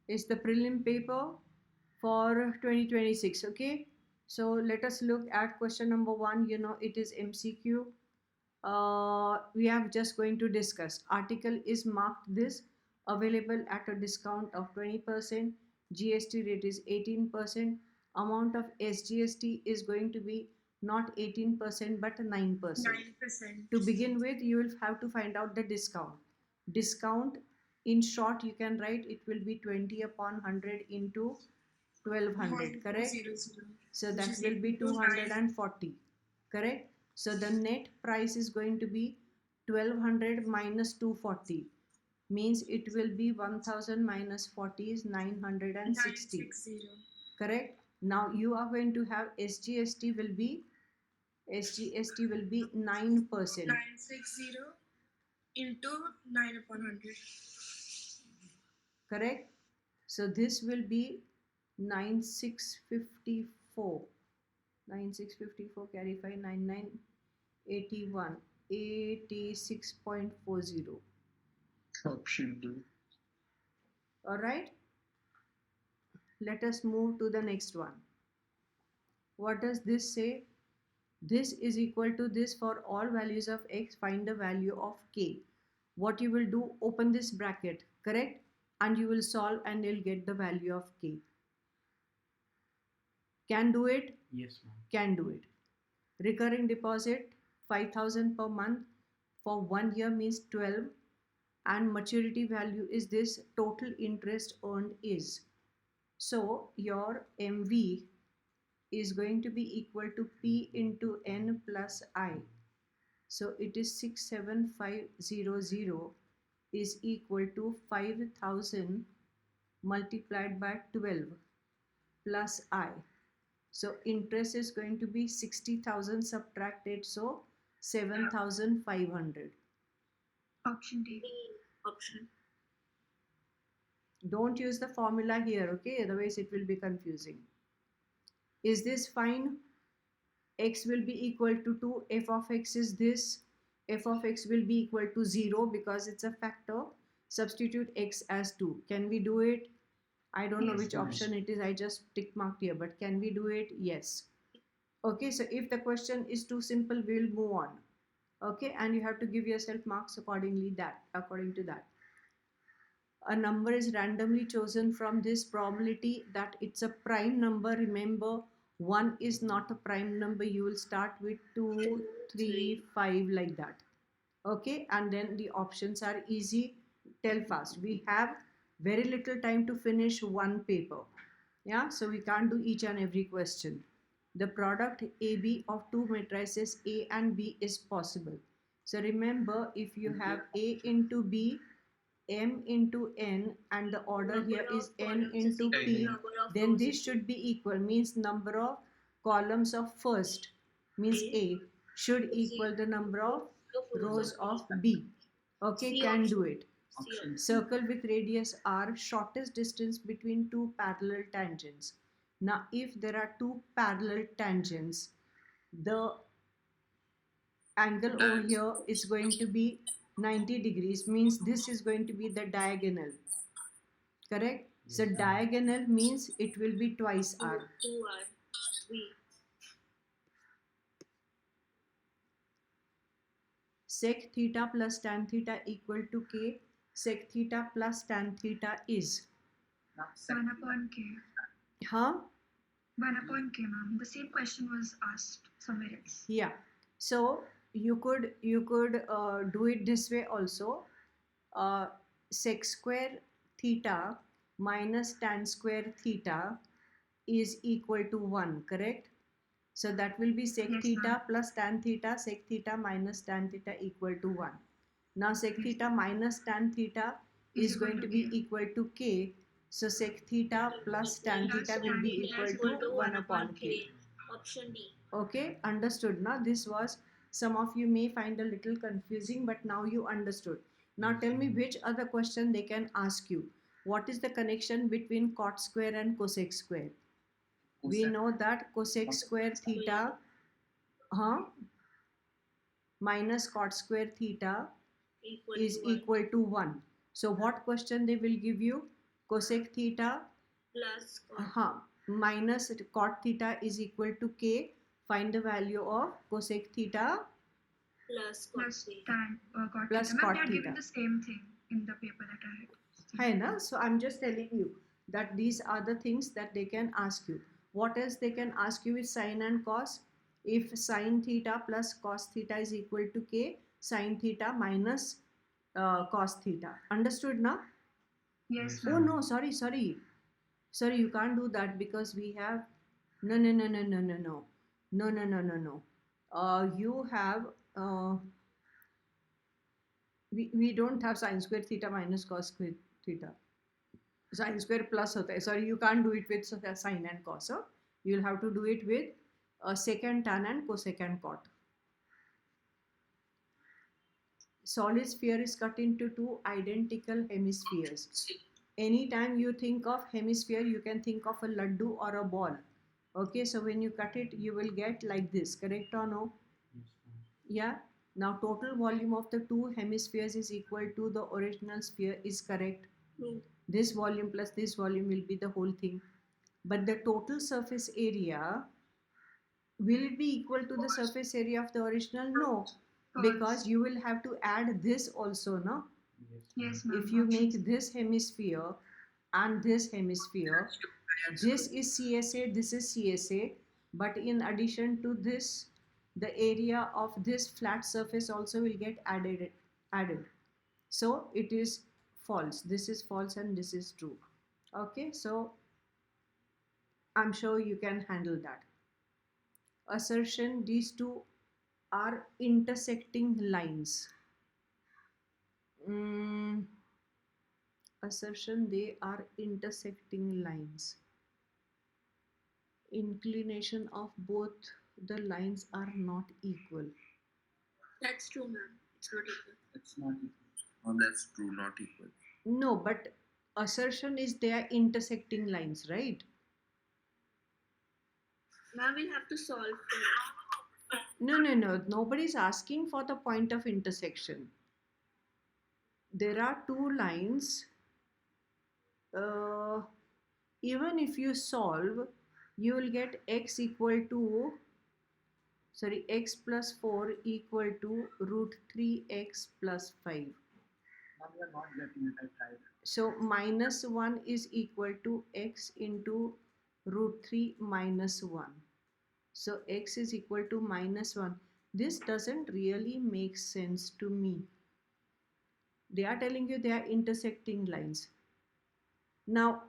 is the prelim paper for 2026. Okay, so let us look at question number 1. You know, it is MCQ. We are just going to discuss. Article is marked this, available at a discount of 20%. GST rate is 18%. Amount of SGST is going to be not 18% but 9%. 9%. To begin with, you will have to find out the discount. Discount, in short, you can write it will be 20 upon 100 into 1200, correct? 0, 0. So that will be 240, correct? So the net price is going to be 1200 minus 240, means it will be 1000 minus 40 is 960. 960. Correct? Now you are going to have SGST will be 9%. 960 into 9 upon 100. Correct? So this will be 9654. 9654 carry 5, 9981, 86.40. Option D. All right. Let us move to the next one. What does this say? This is equal to this for all values of x. Find the value of k. What you will do, open this bracket, correct? And you will solve and you'll get the value of k. Can do it? Yes, ma'am. Can do it. Recurring deposit 5,000 per month for 1 year means 12, and maturity value is this, total interest earned is. So your MV is going to be equal to P into N plus I. So it is 67500 is equal to 5,000 multiplied by 12 plus I. So interest is going to be 60,000 subtracted, so 7,500. Option D. Option. Don't use the formula here, okay? Otherwise it will be confusing. Is this fine? X will be equal to 2. F of x is this. F of x will be equal to 0 because it's a factor. Substitute x as 2. Can we do it? I don't know which option it is. I just tick marked here, but can we do it? Yes. Okay, so if the question is too simple, we'll move on. Okay, and you have to give yourself marks according to that. A number is randomly chosen from this probability that it's a prime number. Remember, 1 is not a prime number. You will start with 2, 3, 5 like that. Okay, and then the options are easy. Tell fast. We have very little time to finish one paper. Yeah, so we can't do each and every question. The product AB of two matrices A and B is possible. So remember, if you have A into B, M into N, and the order here is N into P, then this should be equal, means number of columns of first, means A, should equal the number of rows of B. Okay, can do it. Circle with radius R, shortest distance between two parallel tangents. Now, if there are two parallel tangents, the angle over here is going to be 90 degrees, means this is going to be the diagonal. Correct? So diagonal means it will be twice R. 2R. Sec theta plus tan theta equal to K. Sec theta plus tan theta is 1 upon K. Huh? 1 upon K, ma'am. The same question was asked somewhere else. Yeah. So you could do it this way also. Sec square theta minus tan square theta is equal to 1, correct? So that will be sec theta plus tan theta, sec theta minus tan theta equal to 1. Now sec theta minus tan theta is going to be equal to K. So sec theta plus tan theta will be equal to 1 upon K. Option D. Okay, understood. Now this was, some of you may find a little confusing, but now you understood. Now tell me which other question they can ask you. What is the connection between cot square and cosec square? We know that cosec square theta minus cot square theta is equal to 1. So what question they will give you? cosec theta plus cot. minus cot theta is equal to k. Find the value of cosec theta plus cot Plus theta. tan cot plus theta. Ma'am, cot they are theta. giving the same thing in the paper that I had. Hai na? So I'm just telling you that these are the things that they can ask you. What else they can ask you is sine and cos. If sine theta plus cos theta is equal to k, sine theta minus cos theta. Understood now? Yes, Oh ma'am. no, sorry, you can't do that because we have no. You have we don't have sine square theta minus cos square theta. Sine square plus hota hai. Sorry, you can't do it with sine and cos. Huh? You'll have to do it with secant tan and cosecant cot. Solid sphere is cut into two identical hemispheres. Anytime you think of hemisphere, you can think of a laddu or a ball. Okay, so when you cut it, you will get like this. Correct or no? Yeah. Now total volume of the two hemispheres is equal to the original sphere is correct. True. This volume plus this volume will be the whole thing. But the total surface area, will it be equal to the surface area of the original? No, because you will have to add this also, no? Yes, ma'am. If you Options. make this hemisphere and this hemisphere, this is CSA, this is CSA, but in addition to this, the area of this flat surface also will get added. So it is false. This is false and this is true. Okay, so I'm sure you can handle that. Assertion, these two are intersecting lines. Assertion, they are intersecting lines. Inclination of both the lines are not equal. That's true, ma'am. It's not equal. It's not equal. Oh, that's true, not equal. No, but assertion is they are intersecting lines, right? Ma'am, we'll have to solve for it. No. Nobody's asking for the point of intersection. There are two lines. Even if you solve, you will get x plus 4 equal to root 3x plus 5. Now we are not getting it right. So minus 1 is equal to x into root 3 minus 1. So x is equal to minus 1. This doesn't really make sense to me. They are telling you they are intersecting lines. Now,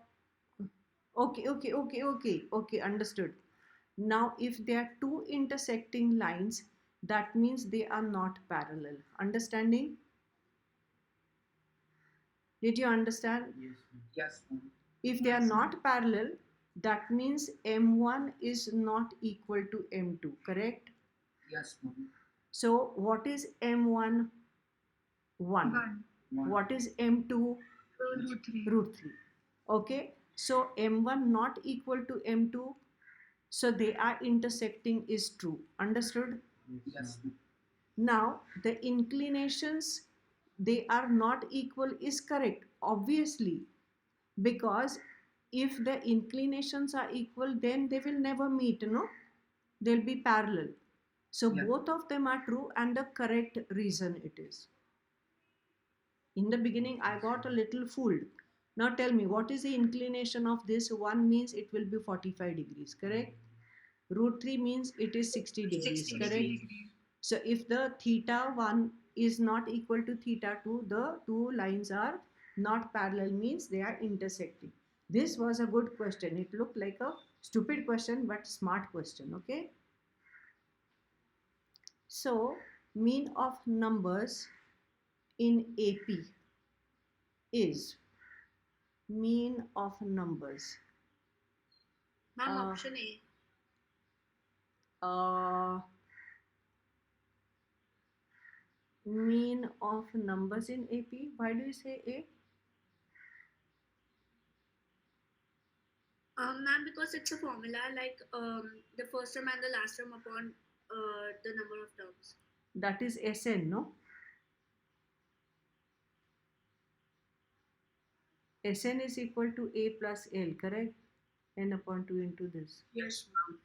okay, understood. Now, if there are two intersecting lines, that means they are not parallel. Understanding? Did you understand? Yes, ma'am. If they are not parallel, that means M1 is not equal to M2, correct? Yes, ma'am. So, what is M1? 1. 1. What is M2? Root 3. Root 3. Okay, so M1 not equal to M2, so they are intersecting is true. Understood? Yes, ma'am. Now the inclinations, they are not equal is correct, obviously, because if the inclinations are equal, then they will never meet, no? They'll be parallel. So Yeah. both of them are true, and the correct reason it is. In the beginning, I got a little fooled. Now tell me, what is the inclination of this? 1 means it will be 45 degrees, correct? Root 3 means it is 60 degrees, 60 correct? degrees. So if the theta 1 is not equal to theta 2, the two lines are not parallel, means they are intersecting. This was a good question. It looked like a stupid question, but smart question, okay? So mean of numbers in AP is mean of numbers. Ma'am, option A. Mean of numbers in AP. Why do you say A? Ma'am, because it's a formula like the first term and the last term upon the number of terms. That is SN, no? Sn is equal to A plus L, correct? N upon 2 into this. Yes, ma'am.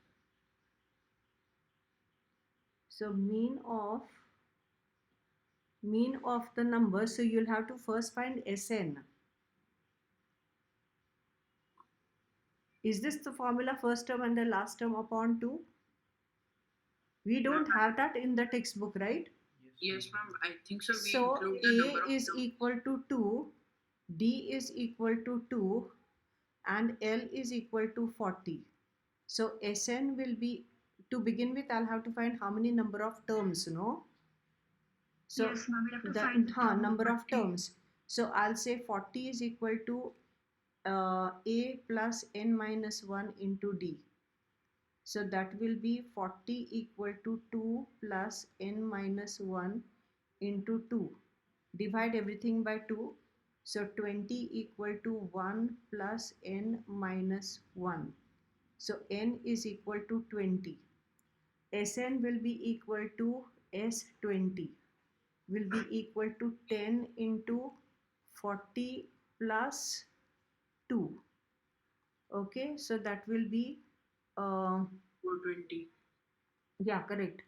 So mean of the number, so you'll have to first find Sn. Is this the formula, first term and the last term upon 2? We don't have that in the textbook, right? Yes, ma'am. I think so. We So include the number A of is terms. equal to 2, D is equal to 2, and L is equal to 40. So Sn will be, to begin with, I'll have to find how many number of terms, no? So yes, ma'am. We have to the find the term number of 40. terms. So I'll say 40 is equal to A plus N minus 1 into D. So that will be 40 equal to 2 plus N minus 1 into 2. Divide everything by 2. So 20 equal to 1 plus N minus 1. So N is equal to 20. Sn will be equal to S20, will be equal to 10 into 40 plus 2. Okay, so that will be 420. yeah, correct,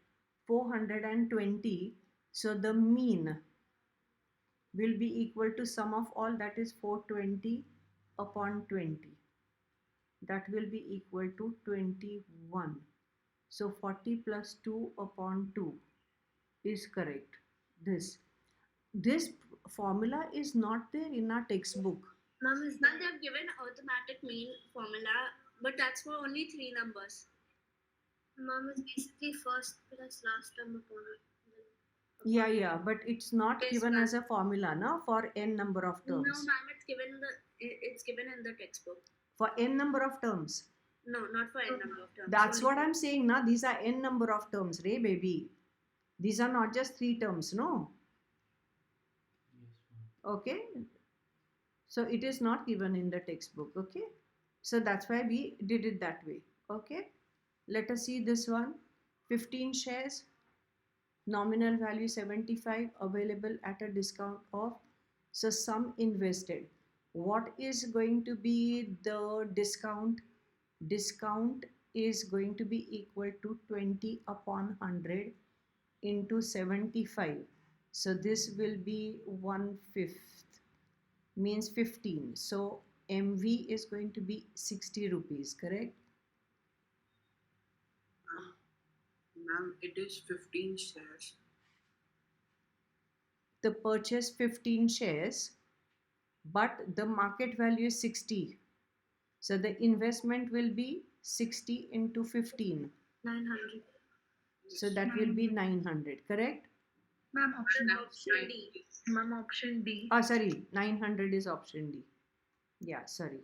420. So the mean will be equal to sum of all, that is 420 upon 20. That will be equal to 21. So 40 plus 2 upon 2 is correct. This formula is not there in our textbook. Ma'am, they have given arithmetic mean formula, but that's for only 3 numbers. Mom is basically first plus last term upon it. Yeah, but it's not Yes, given ma'am. as a formula, no, for n number of No, terms. ma'am, it's given in the textbook. For n number of terms. No, not for n number of terms. That's only what for- I'm saying, na. These are n number of terms, Ray baby. These are not just 3 terms, no. Okay. So it is not given in the textbook. Okay. So that's why we did it that way. Okay. Let us see this one. 15 shares. Nominal value 75, available at a discount of, so sum invested. What is going to be the discount? Discount is going to be equal to 20 upon 100 into 75. So this will be 1/5, means 15. So MV is going to be 60 rupees, correct? Ma'am, it is 15 shares. The purchase 15 shares, but the market value is 60. So the investment will be 60 into 15. 900. So that will be 900, correct? Ma'am, option Option D. Ma'am, option D. Oh, sorry, 900 is option D. Yeah, sorry.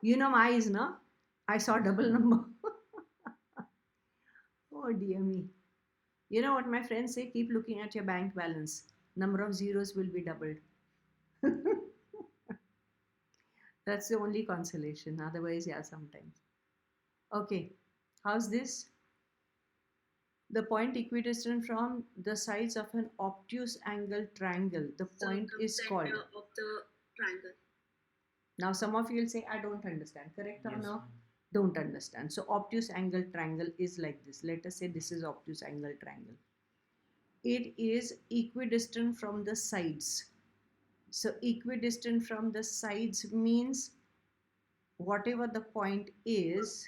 You know my is, no? I saw double number. Oh dear me. You know what my friends say? Keep looking at your bank balance. Number of zeros will be doubled. That's the only consolation. Otherwise, yeah, sometimes. Okay, how's this? The point equidistant from the sides of an obtuse angle triangle. The So point the is called. center of the triangle. Now, some of you will say, I don't understand. Correct or no? Don't understand. So, obtuse angle triangle is like this. Let us say this is obtuse angle triangle. It is equidistant from the sides. So, equidistant from the sides means whatever the point is,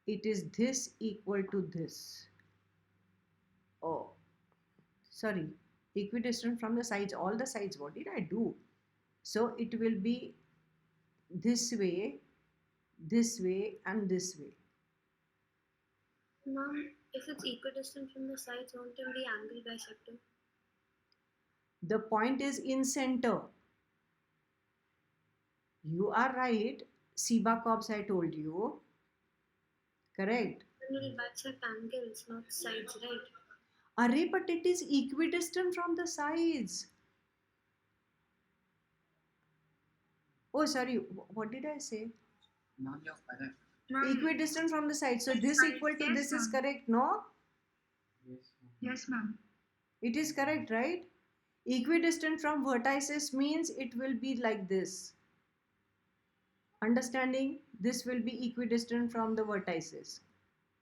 it is this equal to this. Oh, sorry, equidistant from the sides, all the sides. What did I do? So it will be this way, and this way. Mom, if it's equidistant from the sides, won't it be angle bisector? The point is in center. You are right. Seebeck-Cobbs, I told you. Correct. Then it will bisect angles, not sides, right? Array, but it is equidistant from the sides. Oh, sorry. What did I say? Ma'am, you're correct. Ma'am, Equidistant from the side. So Yes, this ma'am. equal to Yes, this is ma'am. correct, no? yes, ma'am. It is correct, right? Equidistant from vertices means it will be like this. Understanding? This will be equidistant from the vertices.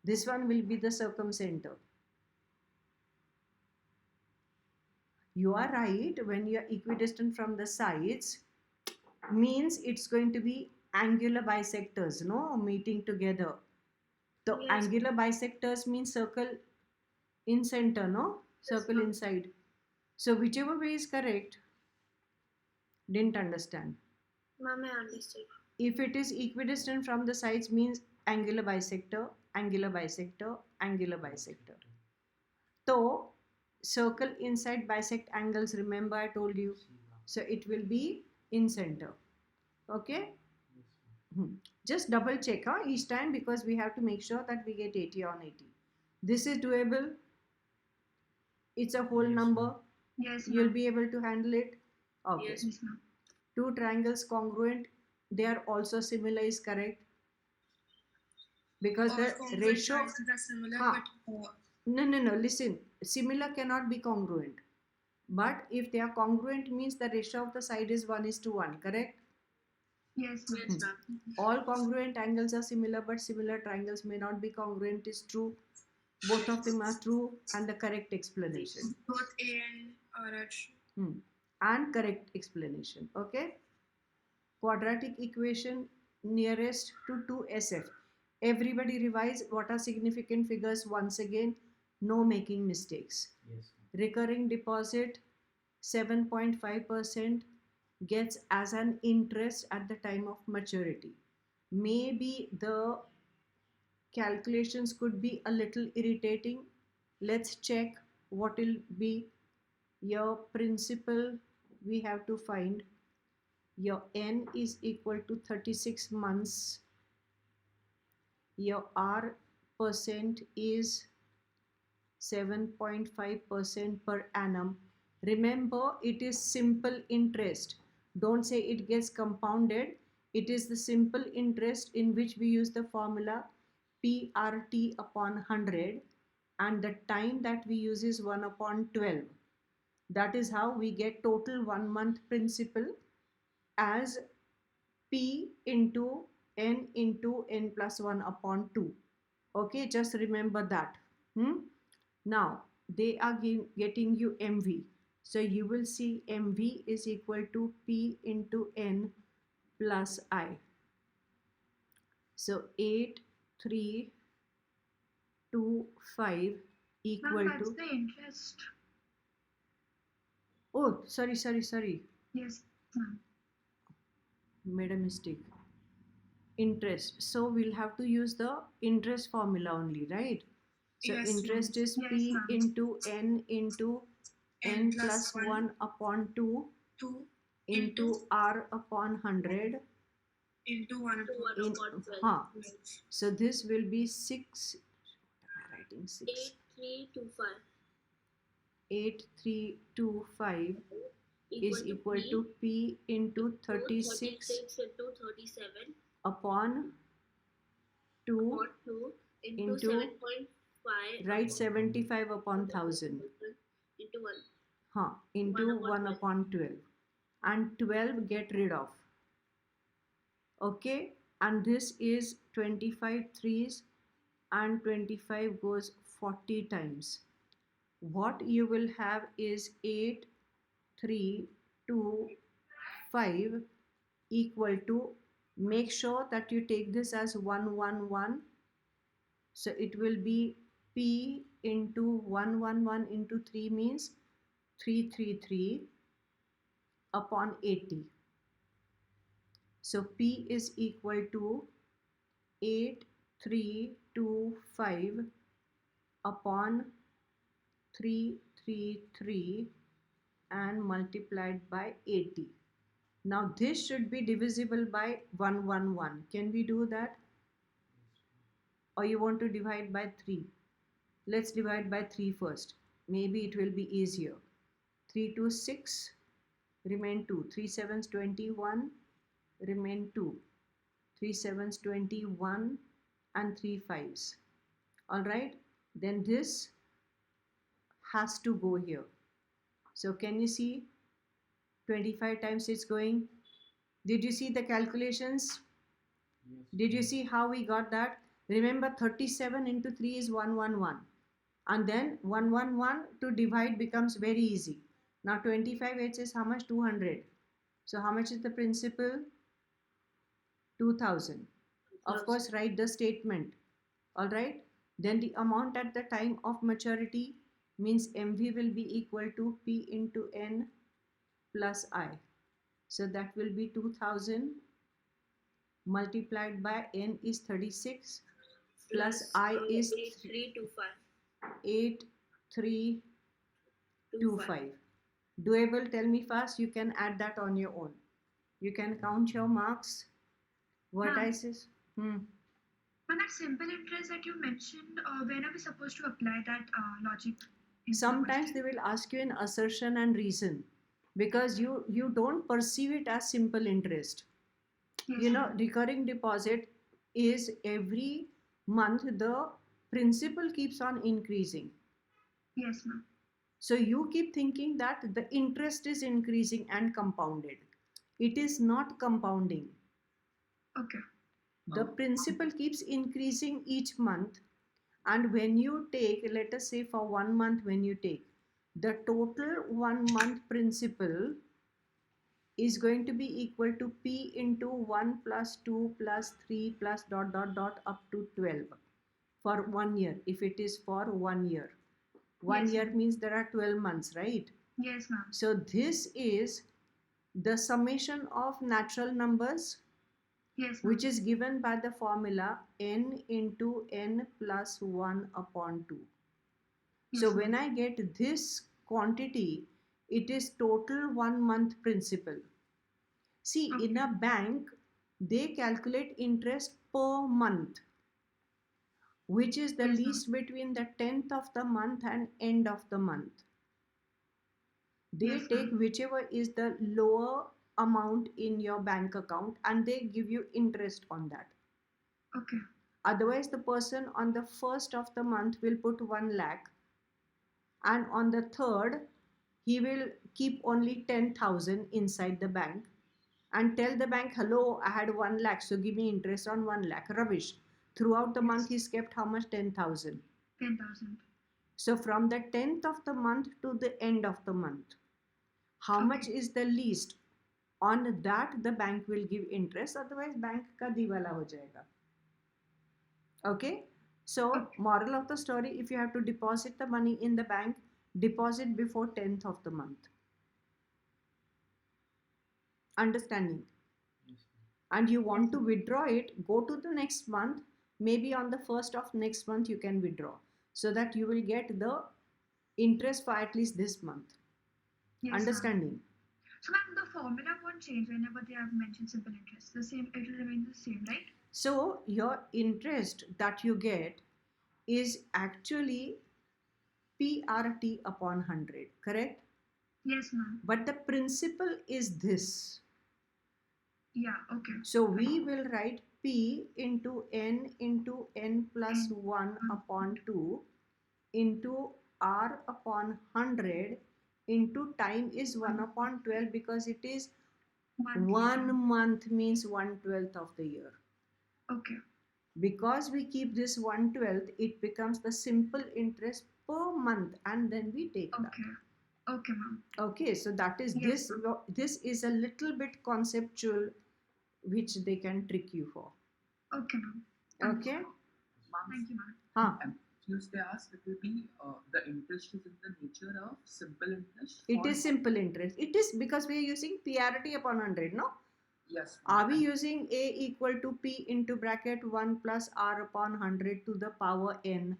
This one will be the circumcenter. You are right. When you are equidistant from the sides, means it's going to be angular bisectors, no, meeting together. The Yes. angular bisectors means circle in center, no, circle ma'am. inside. So whichever way is correct. Didn't understand. Ma'am, I understood. If it is equidistant from the sides means angular bisector, angular bisector, angular bisector. So circle inside bisect angles, remember I told you. So it will be in center. Okay. Just double check each time, because we have to make sure that we get 80 on 80. This is doable. It's a whole number. Yes, You'll ma'am. be able to handle it. Okay. Yes. Yes, ma'am. Two triangles congruent, they are also similar is correct, because the ratio are similar, Huh. but no, listen, similar cannot be congruent, but if they are congruent means the ratio of the side is 1:1, correct? Yes, ma'am. Yes, ma'am. All congruent angles are similar, but similar triangles may not be congruent is true. Both of them are true and the correct explanation. both A and R are true. And correct explanation. Okay. Quadratic equation nearest to 2SF. Everybody revise what are significant figures once again. No making mistakes. Yes. Recurring deposit 7.5% gets as an interest at the time of maturity. Maybe the calculations could be a little irritating. Let's check what will be your principal. We have to find your N is equal to 36 months. Your R percent is 7.5% per annum. Remember, it is simple interest. Don't say it gets compounded. It is the simple interest in which we use the formula PRT upon 100, and the time that we use is 1 upon 12. That is how we get total 1 month principal as P into N plus 1 upon 2. Okay, just remember that. Now, they are getting you MV. So you will see MV is equal to P into N plus I. So 8325 equal Ma'am, that's to... the interest. Oh, sorry. Yes, ma'am. Made a mistake. Interest. So we'll have to use the interest formula only, right? So Yes, interest is Yes, P ma'am. into N into N plus 1 upon 2 2 into R upon 100 into 1 2 upon 1 in upon 12. huh. So this will be 6. What am I writing? 6. 8325 8325 is equal P to P into 36 into 37 upon 2. upon 2 into Into 7.5 Write 75 upon 1000. into 1. Into 1 1 upon 12. And 12 get rid of. Okay. And this is 25 threes and 25 goes 40 times. What you will have is 8, 3, 2, 5 equal to, make sure that you take this as 1, 1, 1. So it will be P into 1, 1, 1 into 3 means 333 upon 80. So P is equal to 8325 upon 333 and multiplied by 80. Now this should be divisible by 111. Can we do that? Or you want to divide by 3? Let's divide by 3 first. Maybe it will be easier. 3 to 6, remain 2. 3 sevens 21, remain 2. 3 sevens 21 and 3 fives. All right. Then this has to go here. So can you see 25 times it's going? Did you see the calculations? Did you see how we got that? Remember 37 into 3 is 111. And then 111 to divide becomes very easy. Now 25 8 is how much? 200. So how much is the principal? 2000. Of course, write the statement. All right. Then the amount at the time of maturity means MV will be equal to P into N plus I. So that will be 2000 multiplied by N is 36 plus I is 8325. 8325. Doable, tell me fast. You can add that on your own. You can count your marks. What Ma'am. I says? Ma'am, that simple interest that you mentioned, when are we supposed to apply that logic? in the Sometimes question? they will ask you an assertion and reason because you don't perceive it as simple interest. Yes, You know, ma'am. recurring deposit is every month the principal keeps on increasing. Yes, ma'am. So you keep thinking that the interest is increasing and compounded. It is not compounding. Okay. The principal keeps increasing each month, and when you take, let us say for 1 month, when you take the total 1 month principal is going to be equal to P into 1 plus 2 plus 3 plus dot dot dot up to 12 for 1 year. If it is for 1 year, 1 Yes, year ma'am. means there are 12 months, right? Yes, ma'am. So this is the summation of natural numbers, Yes, ma'am. which is given by the formula n into n plus 1 upon 2. Yes, So ma'am. when I get this quantity, it is total 1 month principal. See, in Okay. a bank, they calculate interest per month, which is the Yes, ma'am. least between the 10th of the month and end of the month. They Yes, take ma'am. whichever is the lower amount in your bank account and they give you interest on that. Okay. Otherwise, the person on the first of the month will put 1 lakh, and on the third, he will keep only 10,000 inside the bank and tell the bank, hello, I had 1 lakh, so give me interest on 1 lakh. Rubbish. Throughout the month, he's kept how much? 10,000. 10,000. So from the 10th of the month to the end of the month, how Okay. much is the least? On that, the bank will give interest. Otherwise, bank ka diwala ho jayega. Okay. So, Okay. moral of the story: if you have to deposit the money in the bank, deposit before 10th of the month. Understanding? And you want to withdraw it, go to the next month. Maybe on the first of next month you can withdraw, so that you will get the interest for at least this month. Yes, ma'am. Understanding? So, ma'am, the formula won't change whenever they have mentioned simple interest. The same, it will remain the same, right? So your interest that you get is actually PRT upon 100, correct? Yes, ma'am. But the principle is this. Yeah, okay. So we will write P into N plus N 1 upon 2 into R upon 100 into time is 1 upon 12, because it is Monthly. 1 month means 1/12 of the year. Okay. Because we keep this 1/12, it becomes the simple interest per month, and then we take that. Okay. Okay, ma'am. Okay, so that is Yes, this is a little bit conceptual, which they can trick you for. Okay, ma'am. Okay. Ma'am, Thank you, ma'am. Huh. Tuesday asked it will be the interest is in the nature of simple interest. It or is simple interest. It is because we are using PRT upon 100, no? Yes. Are we using A equal to P into bracket 1 plus R upon 100 to the power N?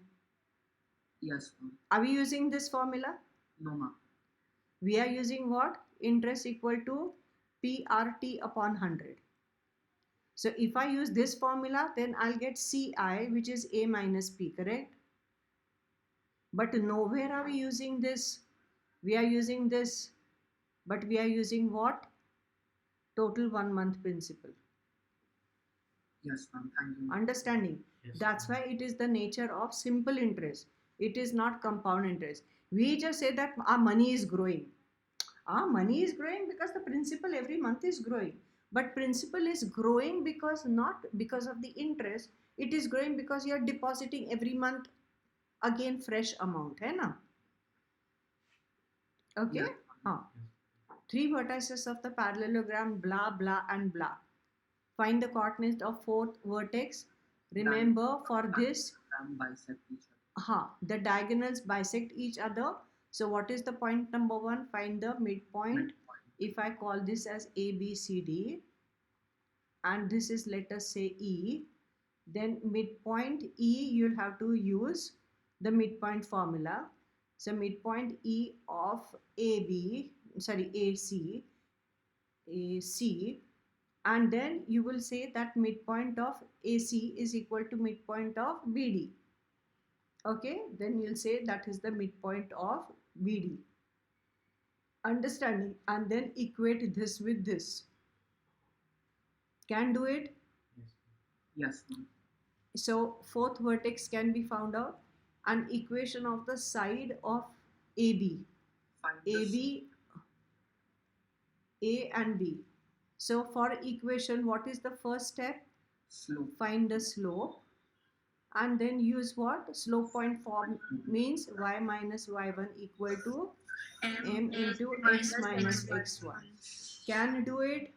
Yes, ma'am. Are we using this formula? No, ma'am. We are using what? Interest equal to PRT upon 100. So if I use this formula, then I'll get CI, which is A minus P, correct? But nowhere are we using this. We are using this, but we are using what? Total 1 month principal. Yes, ma'am. Thank you, ma'am. Understanding? Yes, That's why it is the nature of simple interest. It is not compound interest. We just say that our money is growing. Money is growing because the principal every month is growing. But principal is growing because not because of the interest. It is growing because you are depositing every month again fresh amount, है ना? Okay? Yeah. हाँ. 3 vertices of the parallelogram, blah, blah, and blah. Find the coordinate of fourth vertex. Remember, for this, Bisect each other. the diagonals bisect each other. So what is the point number 1? Find the midpoint. If I call this as A, B, C, D, and this is, let us say, E, then midpoint E, you'll have to use the midpoint formula. So midpoint E of AC, and then you will say that midpoint of AC is equal to midpoint of BD. Okay, then you'll say that is the midpoint of BD. Understanding? And then equate this with this. Can do it? Yes, ma'am. So fourth vertex can be found out. An equation of the side of AB. Find the AB, A and B. So for equation, what is the first step? slope. Find the slope. And then use what? Slope point form means y minus y1 equal to m into x minus x1. Can you do it?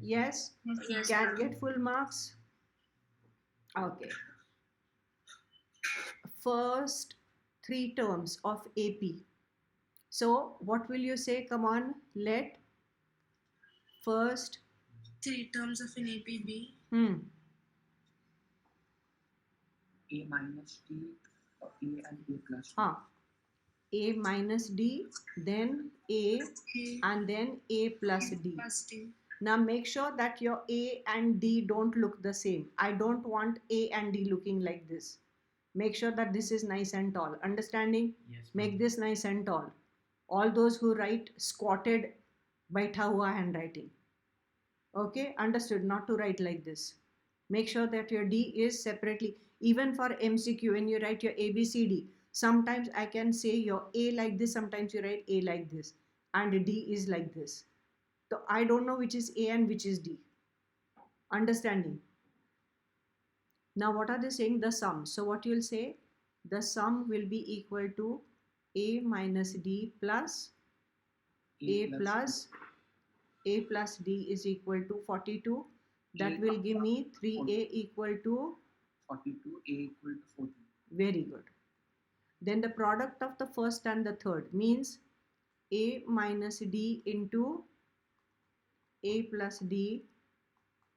Yes? Yes, Can ma'am. get full marks? Okay. First 3 terms of AP. So what will you say? Come on, let first 3 terms of an APB. A minus D, A and A plus D. A minus D, then A, A and then A plus D. plus D. Now make sure that your A and D don't look the same. I don't want A and D looking like this. Make sure that this is nice and tall. Understanding? Yes. Make this nice and tall. All those who write squatted, baitha hua handwriting. Okay, understood? Not to write like this. Make sure that your D is separately. Even for MCQ, when you write your ABCD, sometimes I can say your A like this, sometimes you write A like this, and D is like this. So I don't know which is A and which is D. Understanding? Now what are they saying? The sum. So what you'll say? The sum will be equal to A minus D plus A plus D is equal to 42. That A will give me 3A equal to 42, A equal to 14. very good. Then the product of the first and the third means A minus D into A plus D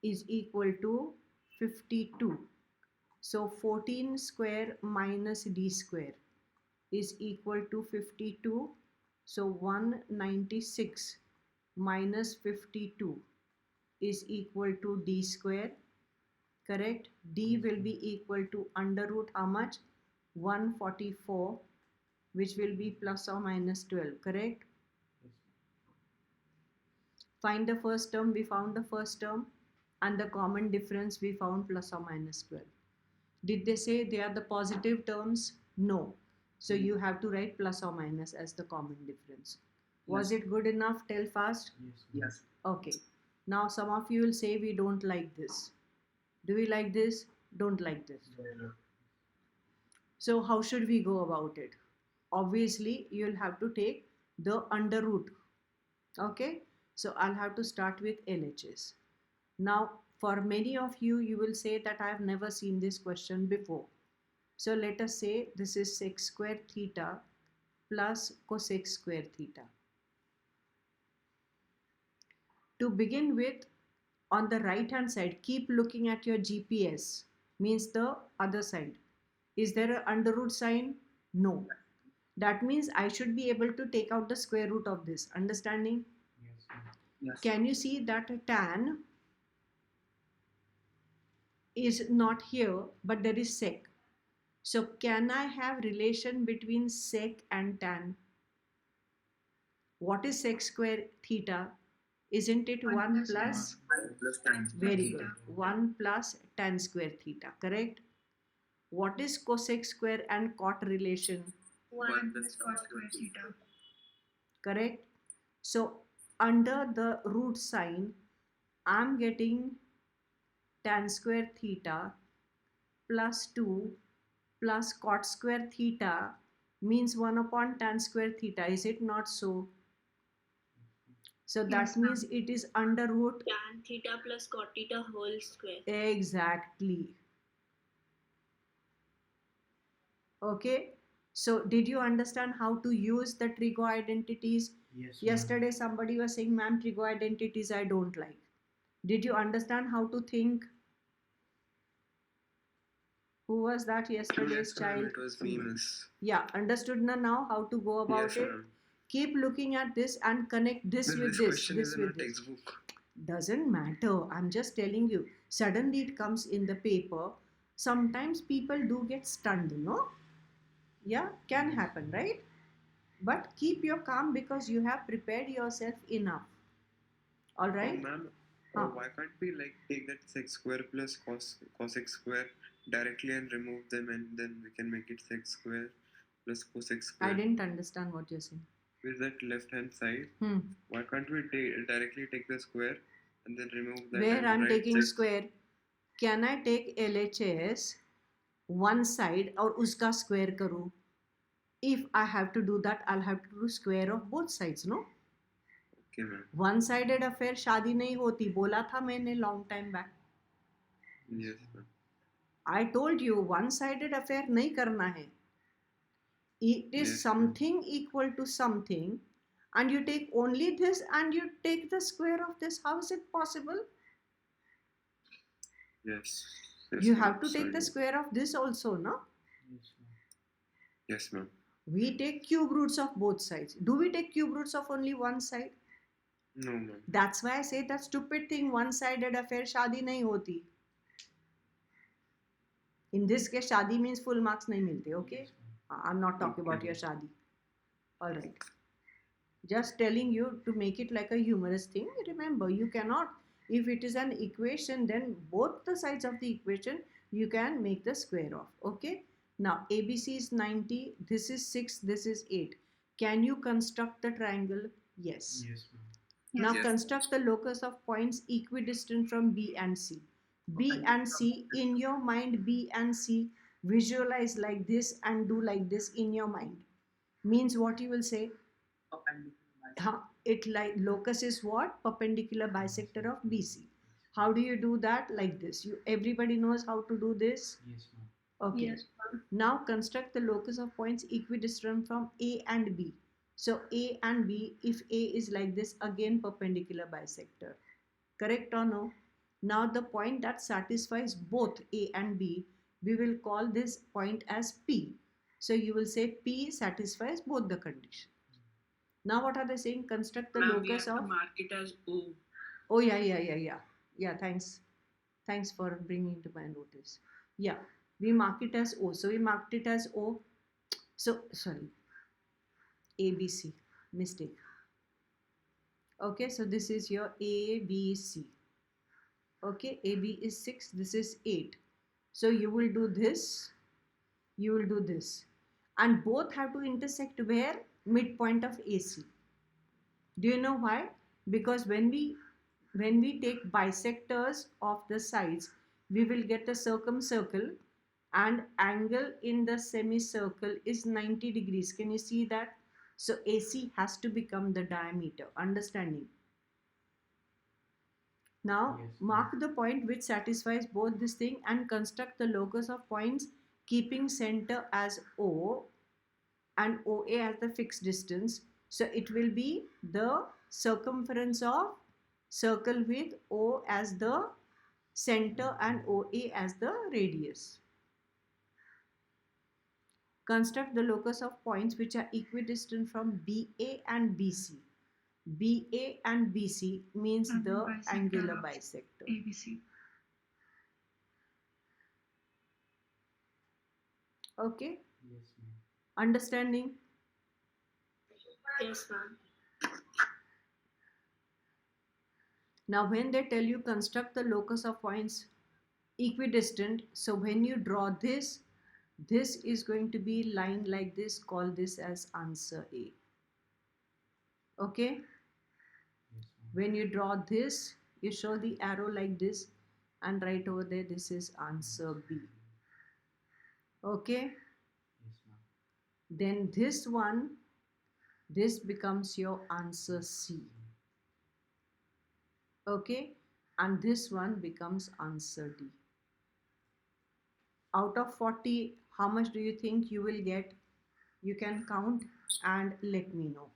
is equal to 52. So 14 square minus D square is equal to 52. So 196 minus 52 is equal to D square. Correct? D will be equal to under root how much? 144, which will be plus or minus 12. Correct? Find the first term. We found the first term, and the common difference we found plus or minus 12. Did they say they are the positive terms? No. So you have to write plus or minus as the common difference. Was Yes. it good enough? Tell fast. Yes. Okay. Now some of you will say we don't like this. Do we like this? Don't like this. So how should we go about it? Obviously, you'll have to take the under root. Okay. So I'll have to start with LHS. Now, for many of you, you will say that I have never seen this question before. So let us say this is sec square theta plus cosec square theta. To begin with, on the right hand side, keep looking at your GPS, means the other side. Is there an under root sign? No. That means I should be able to take out the square root of this. Understanding? Yes. Can you see that tan is not here, but there is sec. So can I have relation between sec and tan? What is sec square theta? Isn't it 1 plus? Plus tan. Very good. 1 plus tan square theta, correct? What is cosec square and cot relation? 1 plus Cos square theta. Correct? So under the root sign, I'm getting tan square theta plus 2 plus cot square theta means 1 upon tan square theta. Is it not so? So that Yes, means ma'am. it is under root. Tan theta plus cot theta whole square. Exactly. Okay. So did you understand how to use the trigo identities? Yes. Yesterday somebody was saying, ma'am, trigo identities I don't like. Did you understand how to think? Who was that yesterday's Yes, ma'am, child? it was me, miss. Yeah, understood now how to go about Yes, it? ma'am. Keep looking at this and connect this Well, with this this, question this is in with our this. textbook. Doesn't matter. I'm just telling you. Suddenly it comes in the paper. Sometimes people do get stunned, no? Yeah, can happen, right? But keep your calm because you have prepared yourself enough. All right? Ma'am, Huh. why can't we like take that sec square plus cos x square directly and remove them, and then we can make it sec square plus cos x I square? didn't understand what you're saying. With that left hand side, Hmm. why can't we directly take the square and then remove that? Where and I'm write taking sec- square, can I take LHS one side और उसका square करूँ? If I have to do that, I'll have to do square of both sides, no? Okay, ma'am. One-sided affair शादी नहीं होती, बोला था मैंने long time back. Yes, ma'am. I told you one-sided affair नहीं करना है. It is Yes, something equal to something, and you take only this and you take the square of this. How is it possible? Yes. You ma'am. have to take Sorry. the square of this also, no? Yes, ma'am. We take cube roots of both sides. Do we take cube roots of only one side? No, ma'am. That's why I say that stupid thing, one-sided affair, शादी नहीं होती. In this case, शादी means full marks नहीं मिलते, okay? I'm not talking about your शादी. All right. Just telling you to make it like a humorous thing. Remember, you cannot, if it is an equation, then both the sides of the equation, you can make the square of, okay? Now, ABC is 90, this is 6, this is 8. Can you construct the triangle? Yes. Yes, ma'am. Now Yes. construct the locus of points equidistant from B and C. B and C, in your mind, B and C, visualize like this and do like this in your mind. Means what you will say? Perpendicular It like locus is what? Perpendicular bisector of BC. How do you do that? Like this. Everybody knows how to do this? Yes, ma'am. Okay. Yes, ma'am. Now construct the locus of points equidistant from A and B. So A and B, if A is like this, again perpendicular bisector. Correct or no? Now the point that satisfies both A and B, we will call this point as P. So you will say P satisfies both the conditions. Now what are they saying? Construct the Ma'am, we locus have to of... mark it as O. Oh, yeah. Yeah, thanks. Thanks for bringing to my notice. Yeah, we mark it as O. So we marked it as O. So, sorry. ABC. Mistake. Okay, so this is your ABC. Okay, AB is 6. This is 8. So you will do this. You will do this. And both have to intersect where? Midpoint of AC. Do you know why? Because when we take bisectors of the sides, we will get a circumcircle, and angle in the semicircle is 90 degrees. Can you see that? So AC has to become the diameter. Understanding? Now Yes. mark the point which satisfies both this thing and construct the locus of points keeping center as O and OA as the fixed distance. So it will be the circumference of circle with O as the center and OA as the radius. Construct the locus of points which are equidistant from BA and BC. BA and BC means And the bisector angular of bisector. ABC. Okay, Yes, ma'am. understanding? Yes, ma'am. Now when they tell you construct the locus of points equidistant, so when you draw this, this is going to be line like this. Call this as answer A. Okay, When you draw this, you show the arrow like this, and right over there, this is answer B. Okay? Yes, ma'am. Then this one, this becomes your answer C. Okay? And this one becomes answer D. Out of 40, how much do you think you will get? You can count and let me know.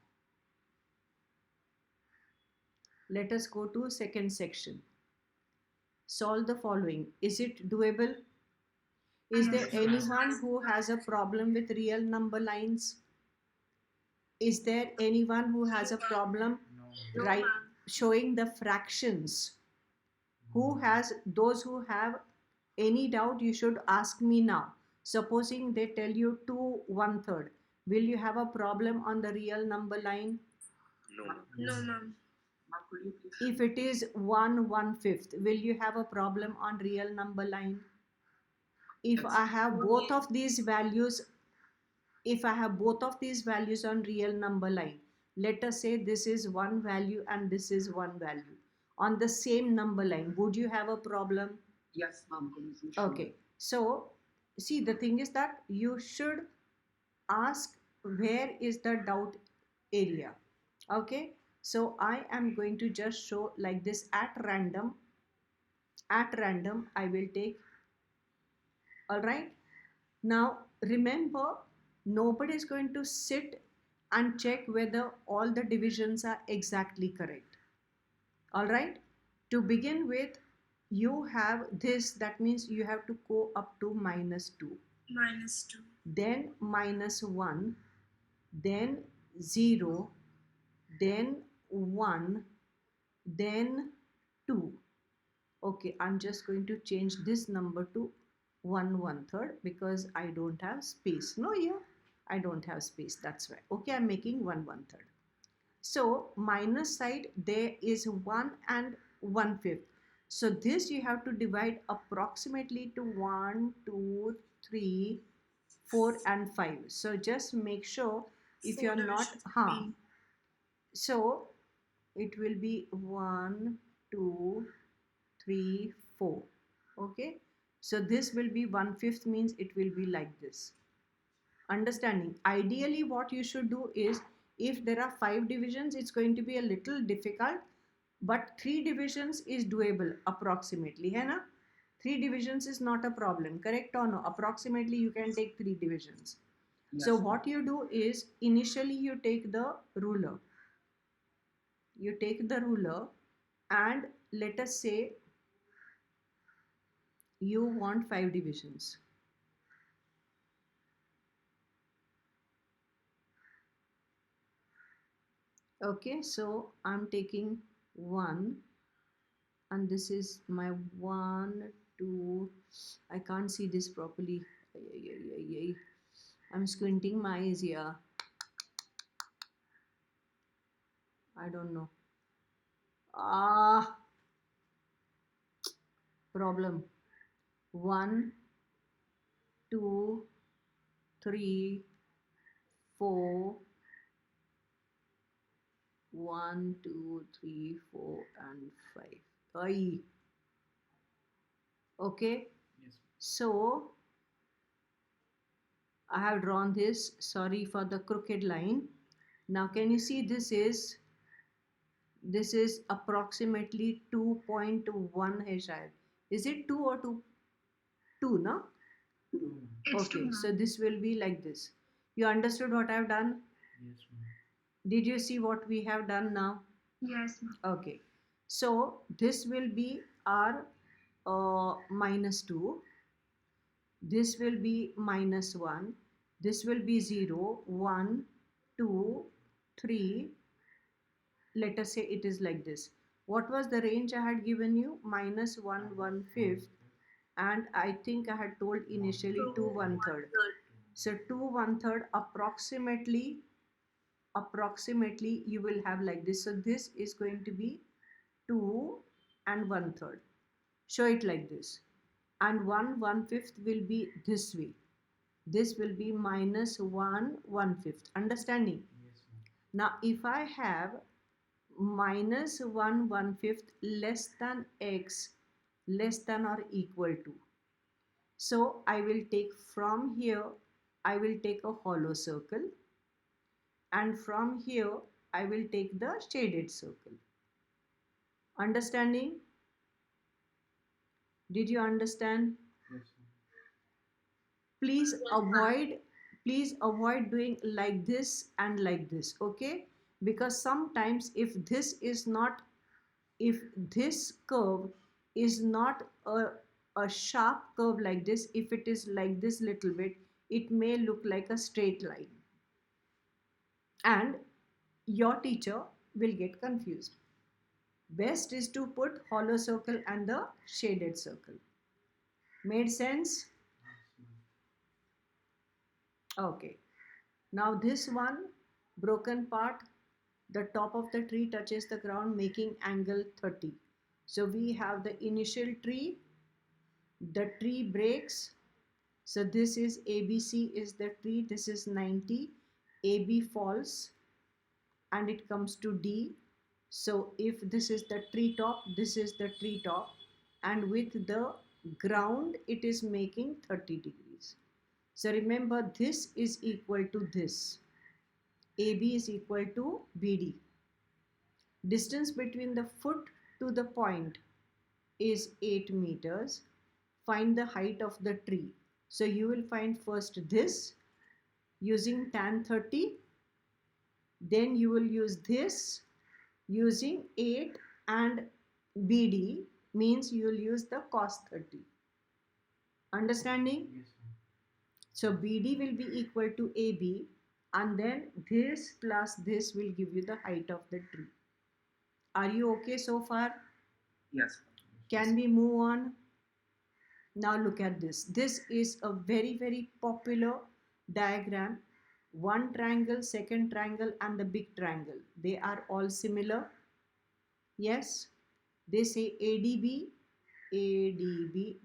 Let us go to second section. Solve the following. Is it doable? Is there Yes. anyone who has a problem with real number lines? Is there anyone who has a problem No. right ma'am. showing the fractions? Who has, those who have any doubt, you should ask me now. Supposing they tell you 2 1/3, will you have a problem on the real number line? No. No, ma'am. Ma'am, could you please? If it is 1 1/5, will you have a problem on real number line? If Yes. I have both of these values, if I have both of these values on real number line, let us say this is one value and this is one value on the same number line, would you have a problem? Yes, ma'am. Could you please show Okay, so see, the thing is that you should ask where is the doubt area. Okay, so I am going to just show like this at random. At random, I will take. All right. Now remember, nobody is going to sit and check whether all the divisions are exactly correct. All right. To begin with, you have this, that means you have to go up to -2, -2. then -1, then 0, then 1, then 2. Okay, I'm just going to change this number to 1 1/3 because I don't have space. No, yeah, I don't have space. That's why. Okay, I'm making 1 1/3. So minus side, there is 1 and 1/5. So this you have to divide approximately to 1, 2, 3, 4 and 5. So just make sure if 4 you're not, divisions B. so it will be 1, 2, 3, 4. Okay, so this will be 1/5, means it will be like this. Understanding? Ideally what you should do is, if there are 5 divisions, it's going to be a little difficult, but 3 divisions is doable approximately, hai na? 3 divisions is not a problem, correct or no? Approximately you can take 3 divisions. Yes, So ma'am. what you do is, initially you take the ruler. You take the ruler and let us say you want 5 divisions. Okay, so I'm taking 1 and this is my 1, 2. I can't see this properly. I'm squinting my eyes here. I don't know. Problem. 1, 2, 3, 4. 1, 2, 3, 4 and 5. Aye. Okay, Yes. so I have drawn this. Sorry for the crooked line. Now can you see this is approximately 2.1 है शायद. Is it 2 or 2? 2, no? It's Okay, 2, so ma'am. this will be like this. You understood what I have done? Yes, ma'am. Did you see what we have done now? Yes, ma'am. Okay, so this will be our -2. This will be -1. This will be 0, 1, 2, 3. Let us say it is like this. What was the range I had given you? -1 1/5, and I think I had told initially 2 1/3. So 2 1/3 approximately you will have like this. So this is going to be 2 and 1/3. Show it like this. And 1 1/5 will be this way. This will be -1 1/5. Understanding? Yes, ma'am. Now if I have minus 1/1/5 less than x less than or equal to. So I will take from here, I will take a hollow circle, and from here I will take the shaded circle. Understanding? Did you understand? Please avoid doing like this and like this, okay? Because sometimes if this curve is not a sharp curve like this, if it is like this little bit, it may look like a straight line and your teacher will get confused. Best is to put hollow circle and the shaded circle. Made sense? Okay. Now this one broken part, the top of the tree touches the ground making angle 30. So we have the initial tree, the tree breaks. So this is ABC is the tree, this is 90, AB falls and it comes to D. So if this is the tree top, this is the tree top, and with the ground it is making 30 degrees. So remember, this is equal to this. AB is equal to BD. Distance between the foot to the point is 8 meters. Find the height of the tree. So you will find first this using tan 30. Then you will use this using 8, and BD means you will use the cos 30. Understanding? Yes, ma'am. So BD will be equal to AB, and then this plus this will give you the height of the tree. Are you okay so far? Yes. Can we move on? Now look at this. This is a very, very popular diagram. One triangle, second triangle, and the big triangle. They are all similar. Yes. They say ADB,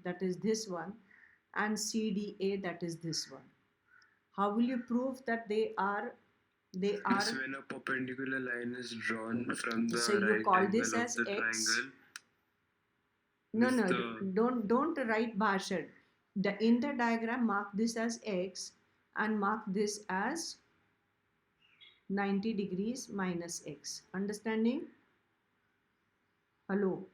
that is this one, and CDA, that is this one. How will you prove that they are? Yes, when a perpendicular line is drawn from the So you right call angle this of as the X. triangle. No, This no, the- don't write Bhashan. In the diagram, mark this as X and mark this as 90 degrees minus X. Understanding? Hello.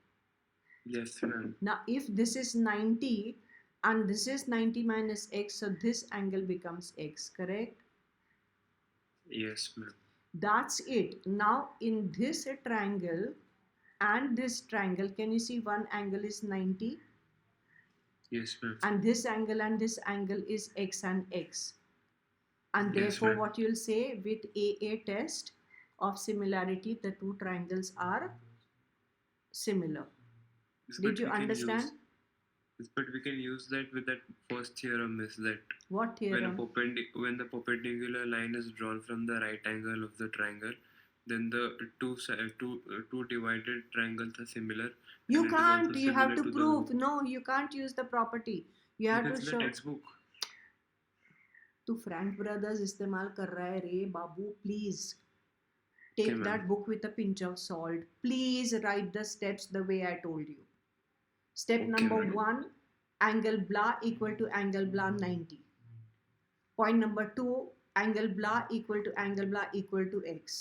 Yes, ma'am. Now, if this is 90 and this is 90 minus X, so this angle becomes X, correct? Yes, ma'am. That's it. Now, in this triangle and this triangle, can you see one angle is 90? Yes, ma'am. And this angle is X and X. And Yes, therefore, ma'am. what you'll say with AA test of similarity, the two triangles are similar. Yes, Did but you we can understand? Yes, but we can use that with that first theorem, is that What when theorem? when the perpendicular line is drawn from the right angle of the triangle, then the two divided triangles are similar. You and it is can't. also You have similar to the- prove. No, you can't use the property. You have It's to in the show. textbook. तू Frank brothers इस्तेमाल कर रहा है रे बाबू, please take Okay, ma'am. that book with a pinch of salt. Please write the steps the way I told you. Step Okay, number ma'am. 1, angle blah equal to angle blah 90. Point number 2, angle blah equal to angle blah equal to x.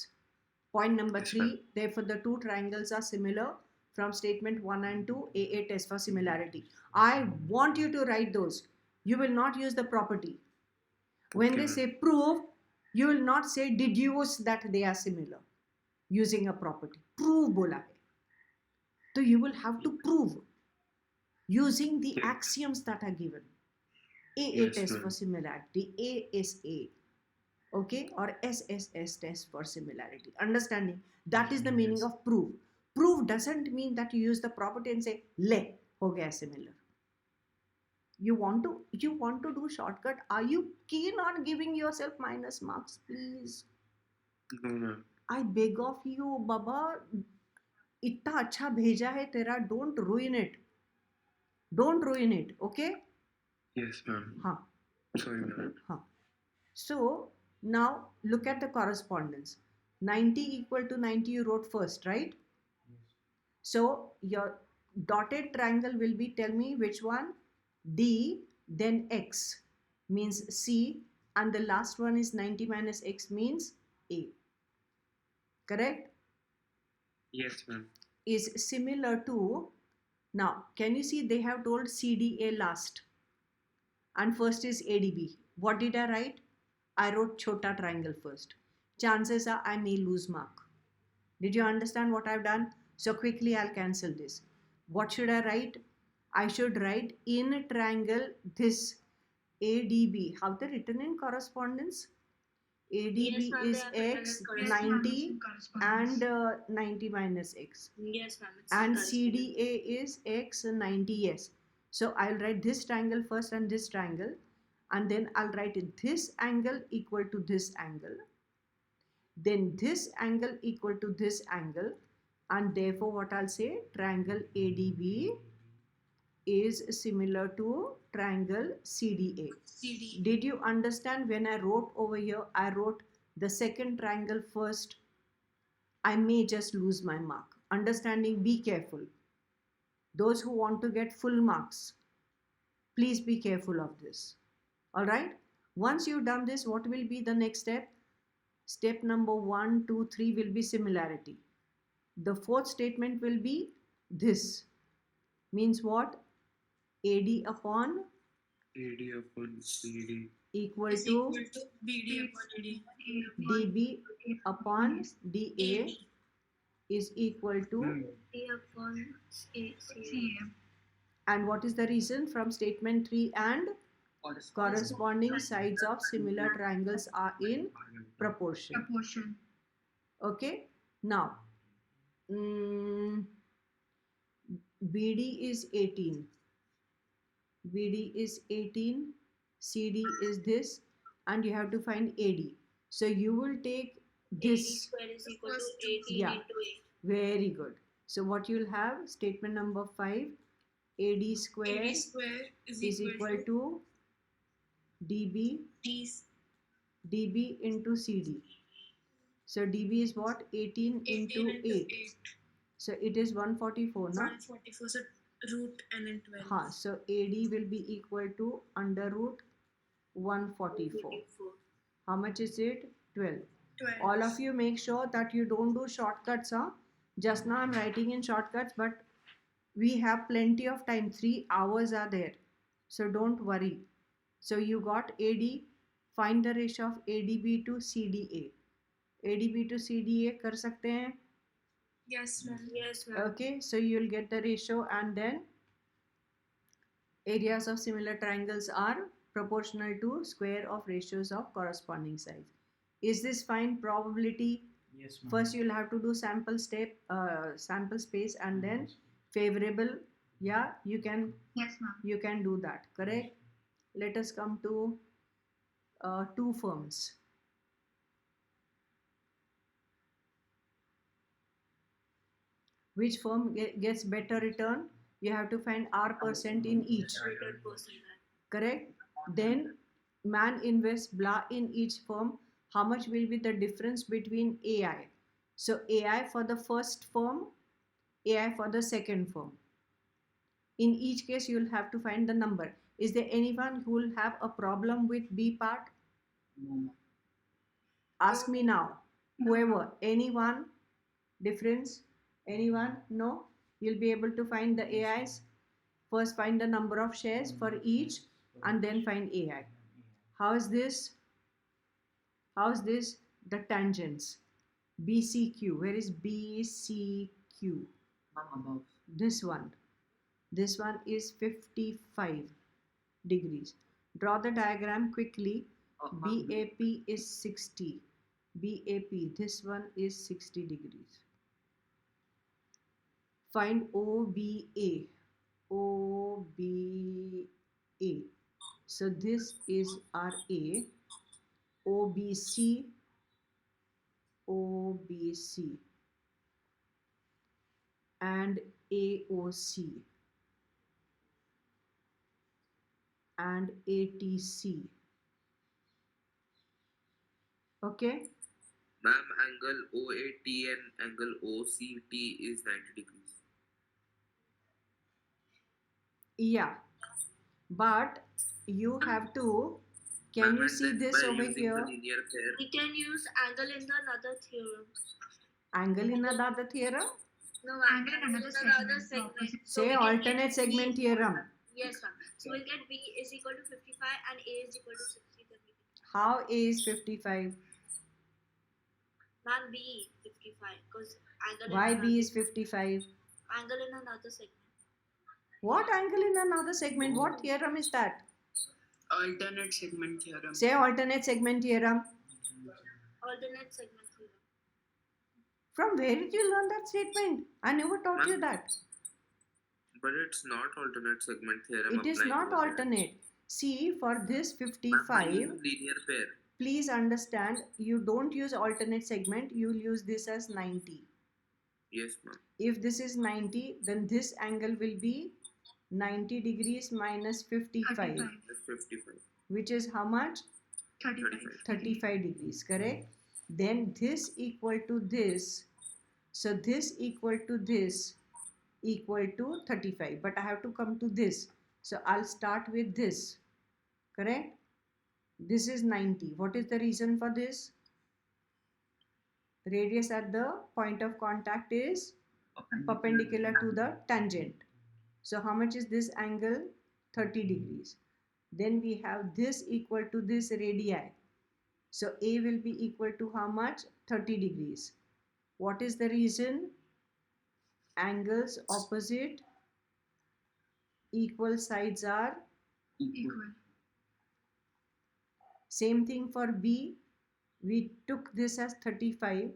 Point number Yes, 3, ma'am. therefore the two triangles are similar. From statement 1 and 2, AA test for similarity. I want you to write those. You will not use the property. When Okay, they ma'am. say prove, you will not say deduce that they are similar using a property. Prove bola hai. So you will have to prove using the Okay. axioms that are given. AA Yes, test ma'am. for similarity, ASA, okay, or SSS test for similarity. Understanding? That is the meaning of prove. Prove doesn't mean that you use the property and say le ho gaya similar. You want to do shortcut. Are you keen on giving yourself minus marks, please? No, ma'am. I beg of you, Baba. इतना अच्छा भेजा है तेरा, don't ruin it. Don't ruin it, okay? Yes, ma'am. हाँ. Sorry, ma'am. हाँ. So now look at the correspondence. 90 equal to 90 you wrote first, right? So your dotted triangle will be, tell me which one, D, then X means C, and the last one is 90 minus X means A. Correct? Yes, ma'am. Is similar to, now can you see they have told CDA last and first is ADB. What did I write? I wrote chota triangle first. Chances are I may lose mark. Did you understand what I've done? So quickly I'll cancel this. What should I write? I should write in triangle this ADB. How they written in correspondence? ADB Yes, ma'am, is they have written X, in Yes, ma'am, 90 in correspondence. and 90 minus X. Yes, ma'am. It's And corresponding. CDA is X 90, yes. So I'll write this triangle first and this triangle, and then I'll write this angle equal to this angle, then this angle equal to this angle, and therefore what I'll say, triangle ADB is similar to triangle CDA. CD. Did you understand when I wrote over here, I wrote the second triangle first? I may just lose my mark. Understanding, be careful. Those who want to get full marks, please be careful of this. All right. Once you've done this, what will be the next step? Step number 1, 2, 3 will be similarity. The fourth statement will be this. Means what? AD upon AD upon CD. equal Is to equal to BD upon AD. DB upon DA is equal to, A upon A. CA. and what is the reason? From statement 3 and Correspondence. corresponding sides of similar triangles are in proportion. Proportion. Okay. Now, BD is 18. BD is 18. CD is this, and you have to find AD. So you will take AD this. square is equal to First, 18 yeah. into 8. Very good. So what you will have, statement number 5, AD square AD square is is equal to DB into CD. So DB is what? 18 into 8. So it is 144, no? 144. So root n and 12. So AD will be equal to under root 144. How much is it? 12. 12. All of you make sure that you don't do shortcuts, huh? Just now I'm writing in shortcuts, but we have plenty of time. 3 hours are there. So don't worry. So you got AD. Find the ratio of ADB to CDA. ADB to CDA कर सकते हैं? Yes, ma'am. Yes, ma'am. Okay, so you'll get the ratio, and then areas of similar triangles are proportional to square of ratios of corresponding sides. Is this fine? Probability? Yes, ma'am. First you'll have to do sample space, and then favorable. Yeah, you can Yes, ma'am. do that. Correct. Let us come to two firms. Which firm gets better return? You have to find R% in each. 100%. Correct. Then man invests blah in each firm. How much will be the difference between AI? So AI for the first firm, AI for the second firm. In each case, you will have to find the number. Is there anyone who will have a problem with B part? No. Ask me now. Whoever, anyone, difference, anyone? No? You'll be able to find the AIs. First find the number of shares for each, and then find AI. How is this? How is this? The tangents. BCQ. Where is BCQ? Ma'am, above. This one. This one is 55 degrees. Draw the diagram quickly. Ma'am, BAP is 60. BAP, this one is 60 degrees. Find OBA. OBA. So this is RA. OBC. OBC. And AOC. And ATC. Okay. Ma'am, angle OAT and angle OCT is 90 degrees. Yeah, but you have to, can Ma'am, you and see then this by over using here? the linear pair, We can use angle in the another theorem. Angle in another theorem? No, Angle in another segment, the opposite. So Say we can alternate get segment B. theorem. Yes, ma'am. So we'll get B is equal to 55 and A is equal to 60. Then we can. How A is 55? Ma'am, B 55 because angle Why in B is 55? angle in another segment. What angle in another segment? What theorem is that? Alternate segment theorem. Say alternate segment theorem. Alternate segment theorem. From where did you learn that statement? I never taught you that. but it's not alternate segment theorem. It is applying not over there. alternate. See, for this Ma'am, by 55, using linear pair. please understand, you don't use alternate segment, you'll use this as 90. Yes, ma'am. If this is 90, then this angle will be 90 degrees minus 55, 35. That's 55. which is how much? 35. 35 degrees, correct? Then this equal to this. So this equal to this equal to 35. But I have to come to this. So I'll start with this, correct? This is 90. What is the reason for this? Radius at the point of contact is perpendicular to the tangent. So how much is this angle? 30 degrees. Then we have this equal to this radii. So A will be equal to how much? 30 degrees. What is the reason? Angles opposite equal sides are Equal. same thing for B. We took this as 35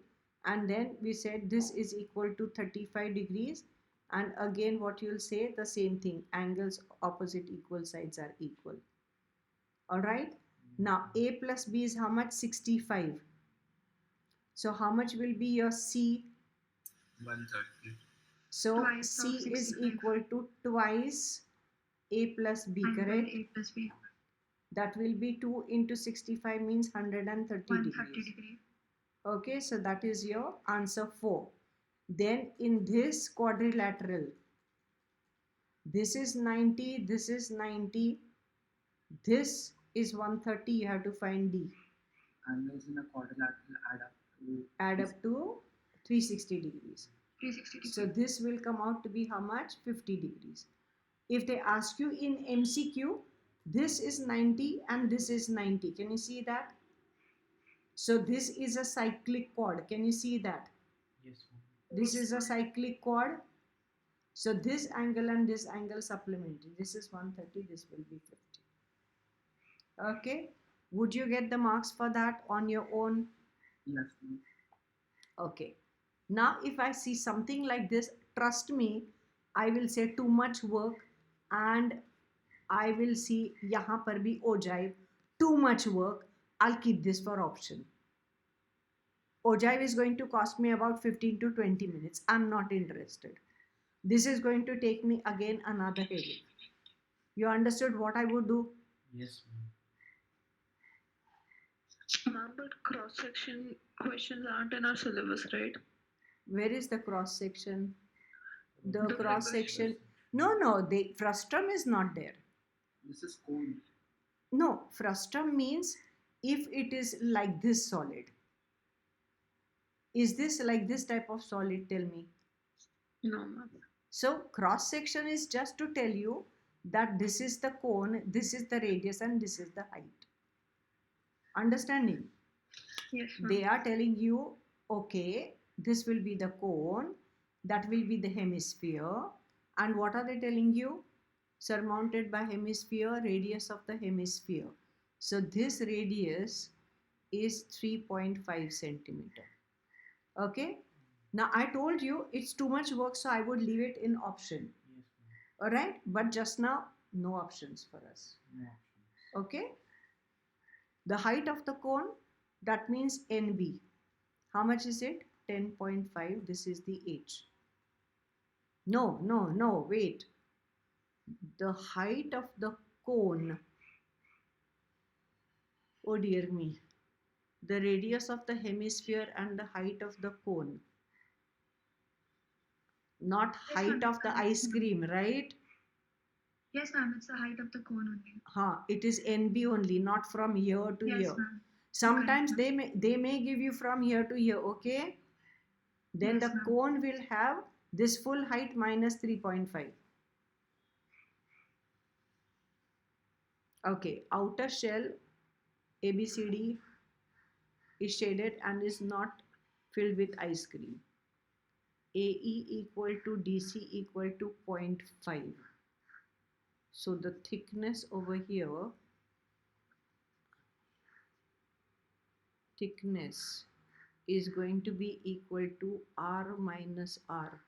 and then we said this is equal to 35 degrees, and again what you'll say, the same thing, angles opposite equal sides are equal. All right, now A plus B is how much? 65. So how much will be your C? 130. So Twice of C is 65. equal to twice A plus B, Angle correct? A plus B. That will be 2 into 65 means 130 130 degrees. degree. Okay, so that is your answer 4. Then in this quadrilateral, this is 90, this is 90, this is 130, you have to find D. Angles in a quadrilateral Add up to 360 degrees. 360 degree. So this will come out to be how much? 50 degrees. If they ask you in MCQ, this is 90 and this is 90. Can you see that? So this is a cyclic chord. Can you see that? Yes, This is a cyclic chord. So this angle and this angle supplementary. This is 130, this will be 50. Okay. Would you get the marks for that on your own? yes, ma'am. Okay. Now if I see something like this, trust me, I will say too much work and I will see yahan par bhi ogive, too much work. I'll keep this for option. Ogive is going to cost me about 15 to 20 minutes. I'm not interested. This is going to take me again another headache. You understood what I would do? Yes, Ma'am, but cross-section questions aren't in our syllabus, right? Where is the cross section? The The cross section. No, the frustum is not there. This is cone. No, frustum means if it is like this solid. Is this like this type of solid? Tell me. No, ma'am. So cross section is just to tell you that this is the cone, this is the radius and this is the height. Understanding? Yes, ma'am. They are telling you, okay, this will be the cone, that will be the hemisphere, and what are they telling you? Surmounted by hemisphere, radius of the hemisphere. So this radius is 3.5 centimeter. Okay. Now I told you it's too much work, so I would leave it in option. Yes, ma'am. All right. But just now, no options for us. No. Okay. The height of the cone, that means NB. How much is it? 10.5. This is the H. No, wait. The height of the cone. Oh dear me. the radius of the hemisphere and the height of the cone. Not Yes, height ma'am. of the ice cream, right? Yes, ma'am. It's the height of the cone only. It is NB only, not from here to Yes, here. ma'am. Sometimes Correct, they may give you from here to here, okay? Then Yes, the ma'am. cone will have this full height minus 3.5. Okay, outer shell ABCD is shaded and is not filled with ice cream. AE equal to DC equal to 0.5. So the thickness over here, thickness is going to be equal to R minus R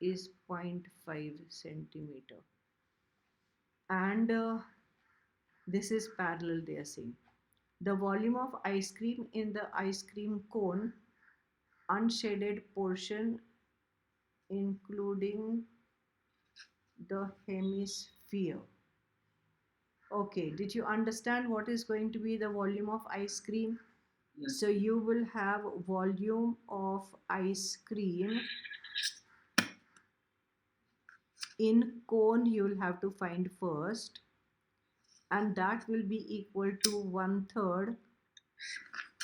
is 0.5 centimeter. And this is parallel, they are saying. The volume of ice cream in the ice cream cone, unshaded portion including the hemisphere. Okay, did you understand what is going to be the volume of ice cream? Yes. So you will have volume of ice cream in cone, you will have to find first, and that will be equal to 1/3.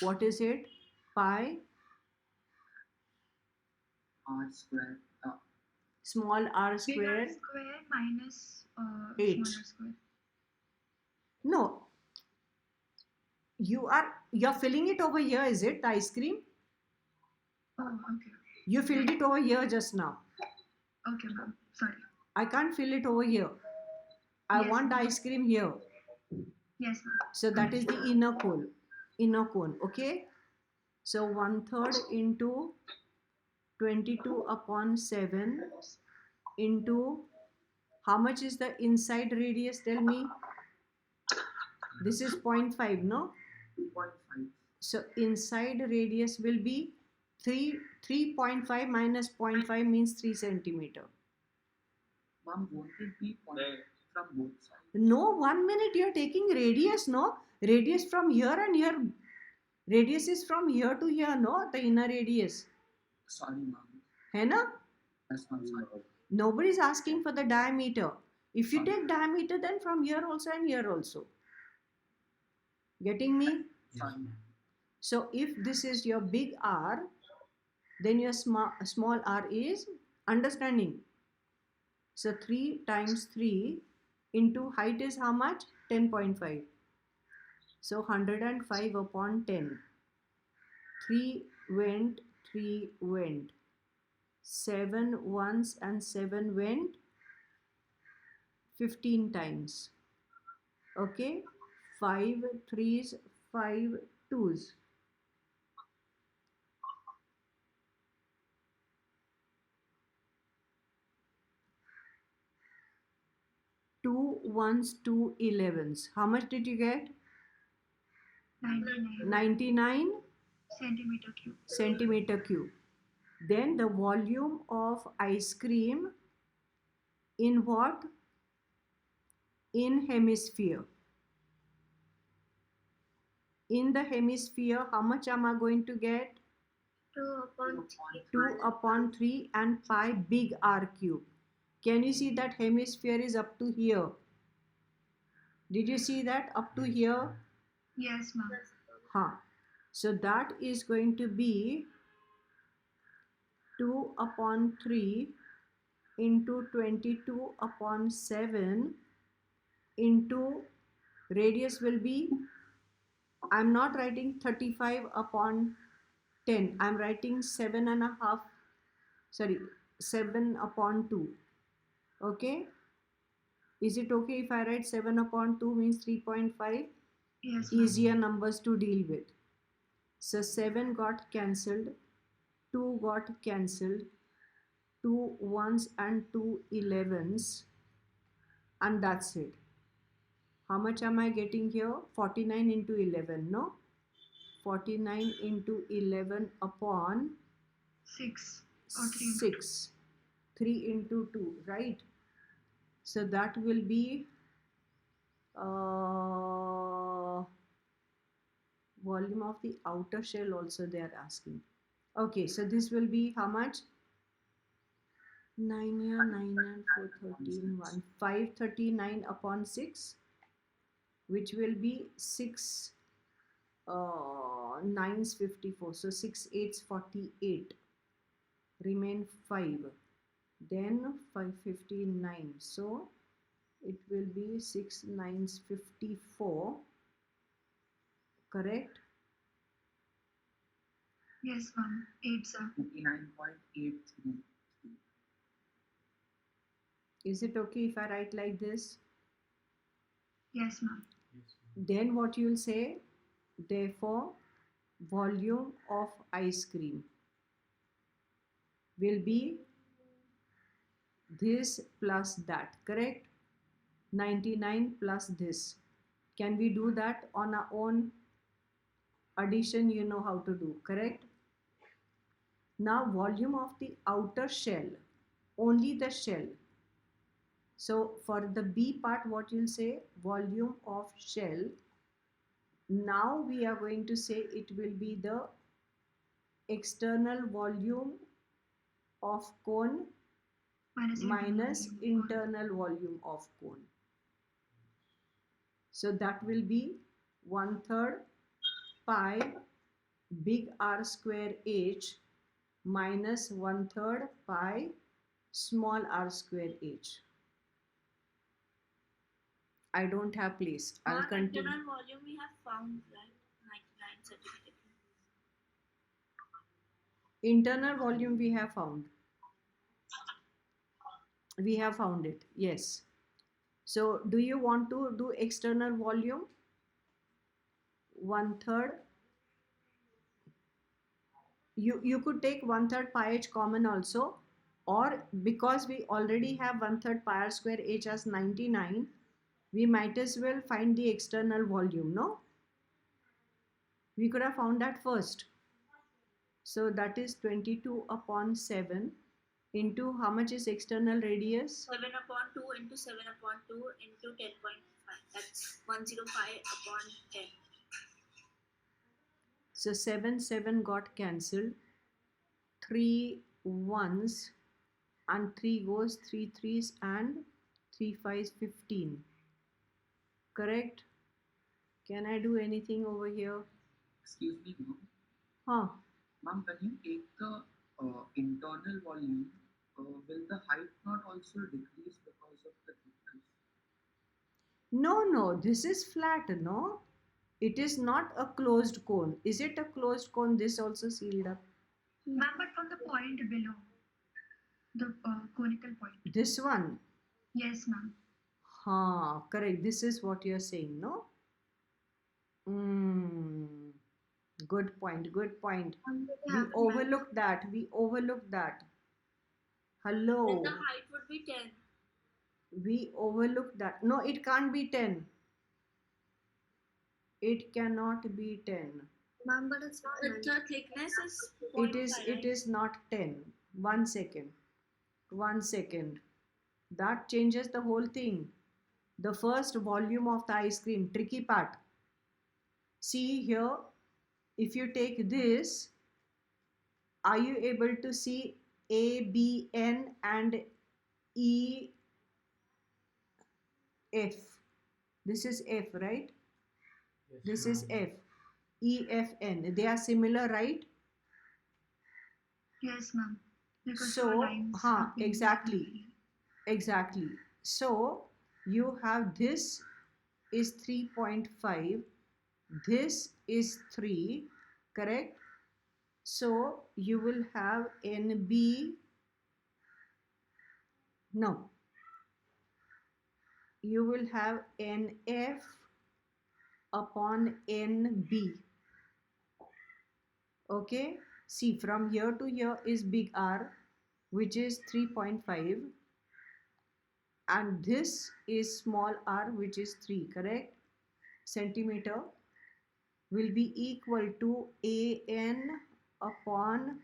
What is it? Pi R square. small r Big square. R square minus 8. small r square. No, you're filling it over here, is it the ice cream? Oh, okay. You filled it over here just now. Okay, ma'am. Sorry. I can't fill it over here. I Yes, want the ma'am. ice cream here. Yes, ma'am. So that is the inner cone, okay? So 1/3 into 22 upon 7 into, how much is the inside radius? Tell me. This is 0.5, no? 2.5. So inside radius will be 3.5 minus 0.5 means 3 centimeter. Ma'am, won't it be point from both sides? No, 1 minute, you're taking radius, no? Radius from here and here. Radius is from here to here, no? The inner radius. Sorry, ma'am. है ना? Yes, ma'am. Sorry. Nobody's asking for the diameter. If you Sorry. take diameter, then from here also and here also. Getting me? Sorry, ma'am. So if this is your big R, then your small r is understanding. So 3 times 3 into height is how much? 10.5. So 105 upon 10. 3 went, 3 went. 7 once and 7 went 15 times. Okay? 5 threes, 5 twos. Two ones, 2 11s. How much did you get? 99 99 centimeter cube. centimeter cube. Then the volume of ice cream in what? In hemisphere. In the hemisphere, how much am I going to get? 2 upon 3. 2 upon 3 and pi big R cube. Can you see that hemisphere is up to here? Did you see that up to here? Yes, ma'am. Huh. So that is going to be 2 upon 3 into 22 upon 7 into radius will be, I'm not writing 35 upon 10. I'm writing 7.5, sorry, 7 upon 2. Okay? Is it okay if I write 7 upon 2 means 3.5? Yes, ma'am. Easier numbers to deal with. So 7 got cancelled, 2 got cancelled, 2 ones and 2 11s, and that's it. How much am I getting here? 49 into 11, no? 49 into 11 upon 6 or 3. 6. 3 into 2, right? So that will be volume of the outer shell also they are asking. Okay, so this will be how much? 9 here, 9 and 4, 13, 1. 539 upon 6, which will be 6 9s 54. So 6 8s 48. Remain 5. Then 559. So it will be 6 9s 54. Correct? Yes, ma'am. 8, sir. 29.83. Is it okay if I write like this? Yes, ma'am. Then what you'll say, therefore, volume of ice cream will be this plus that, correct? 99 plus this. Can we do that on our own? Addition you know how to do, correct? Now volume of the outer shell, only the shell. So for the B part, what you'll say, volume of shell. Now we are going to say it will be the external volume of cone minus internal volume of cone. So that will be 1/3 pi big R square H minus 1/3 pi small r square H. I don't have place. I'll Ma'am, continue. internal volume we have found, right? 99 certificate. Internal volume we have found. We have found it, yes. So do you want to do external volume? 1/3. You could take 1/3 pi h common also, or because we already have 1/3 pi r square h as 99, we might as well find the external volume, no? We could have found that first. So that is 22 upon 7 into how much is external radius? 7 upon 2 into 7 upon 2 into 10.5. That's 105 upon 10. So 7 got cancelled. 3 1s and 3 goes, 3 3s and 3 5s 15. Correct? Can I do anything over here? Excuse me, ma'am. Huh? Ma'am, when you take the internal volume, will the height not also decrease because of the thickness? No, this is flat, no? It is not a closed cone. Is it a closed cone? This also sealed up. Ma'am, but from the point below, the conical point. This one? Yes, ma'am. Correct. This is what you're saying, no? Good point, good point. We overlooked that. We overlooked that. Hello. Then the height would be 10. We overlooked that. No, it can't be 10. It cannot be 10. Ma'am, but it's not. The thickness is It 0.5, is right? not 10. 1 second. 1 second. That changes the whole thing. The first volume of the ice cream, tricky part. See here, if you take this, are you able to see A, B, N and E, F? This is F, right? Yes, This is ma'am. F. E, F, N. They are similar, right? Yes, ma'am. Because So, your lines are being exactly. parallel. Exactly. So, you have this is 3.5. This is 3, correct? So, you will have NB. No. You will have NF upon NB. Okay. See, from here to here is big R, which is 3.5. And this is small r, which is 3, correct? Centimeter will be equal to AN upon,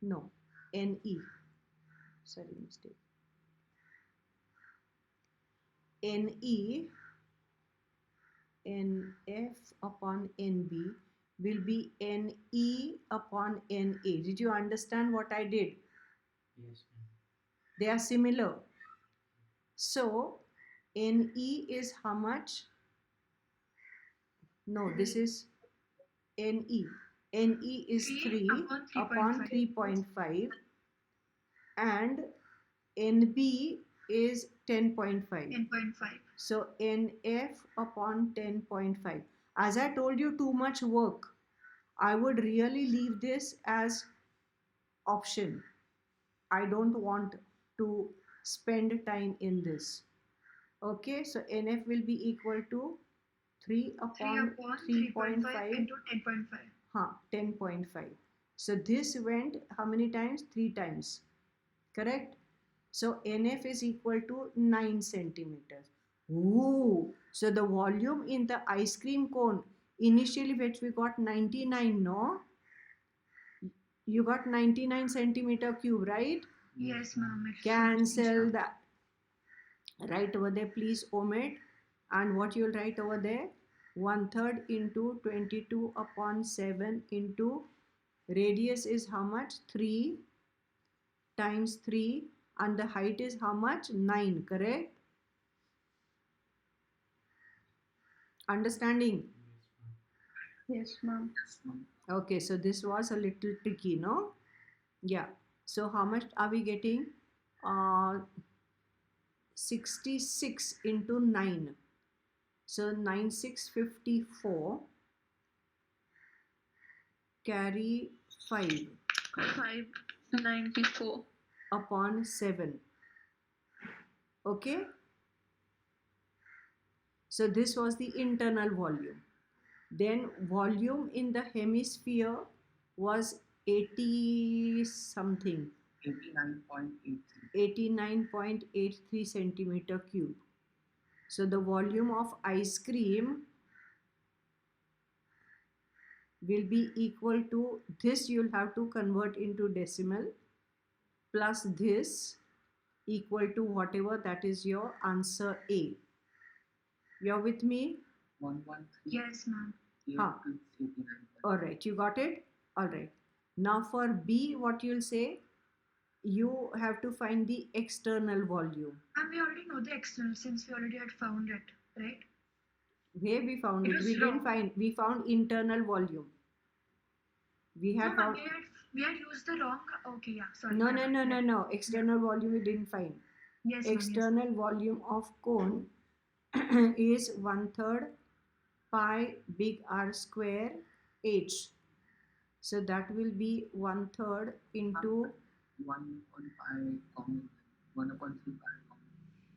no, NE. Sorry, mistake. NE NF upon NB will be NE upon NA. Did you understand what I did? Yes, ma'am. They are similar. So NE is how much? No, this is NE. NE is 3 upon 3.5 and NB is 10.5. 10.5. So NF upon 10.5. As I told you, too much work. I would really leave this as option. I don't want to spend time in this. Okay, so NF will be equal to 3 upon 3.5 into 10.5. 10.5. So this went how many times? 3 times. Correct? So NF is equal to 9 centimeters. Ooh, so the volume in the ice cream cone, initially which we got 99, no? You got 99 centimeter cube, right? Yes, ma'am. Cancel that. Write over there, please omit. And what you'll write over there? 1/3 into 22 upon 7 into radius is how much? 3 times 3 and the height is how much? 9, correct? Understanding? Yes, ma'am. Okay, so this was a little tricky, no? Yeah. So how much are we getting? 66 into 9. So 9654. Carry 5 594 upon 7. Okay? So this was the internal volume. Then volume in the hemisphere was 80 something. 89.83. 89.83 centimeter cube. So the volume of ice cream will be equal to this. You'll have to convert into decimal plus this equal to whatever that is your answer A. You're with me? 113. Yes, ma'am. All right, you got it? All right. Now for B, what you'll say? You have to find the external volume. And we already know the external since we already had found it, right? Where we found It it? was We didn't wrong. find. We found internal volume. We had No, found. ma'am, we had used the wrong. Okay, yeah. Sorry. No, my no, bad. no, Yeah. no, no. External volume we didn't find. Yes, ma'am. Yes. External volume of cone is 1/3 pi big R square H. So that will be 1/3 into 1/5 common. 1/3 pi common.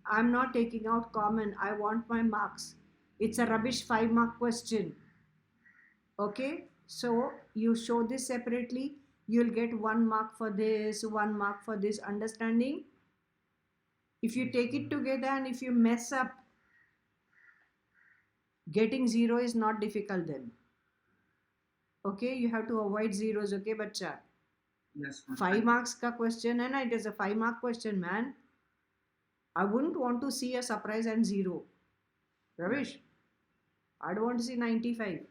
I'm not taking out common. I want my marks. It's a rubbish 5-mark question. Okay, so you show this separately. You'll get 1 mark for this, 1 mark for this. Understanding? If you take it together and if you mess up, getting 0 is not difficult then. Okay, you have to avoid zeros. Okay, bacha? Yes, ma'am. 5 marks ka question hai na? It is a 5-mark question, man. I wouldn't want to see a surprise and 0. Ravish, I don't want to see 95.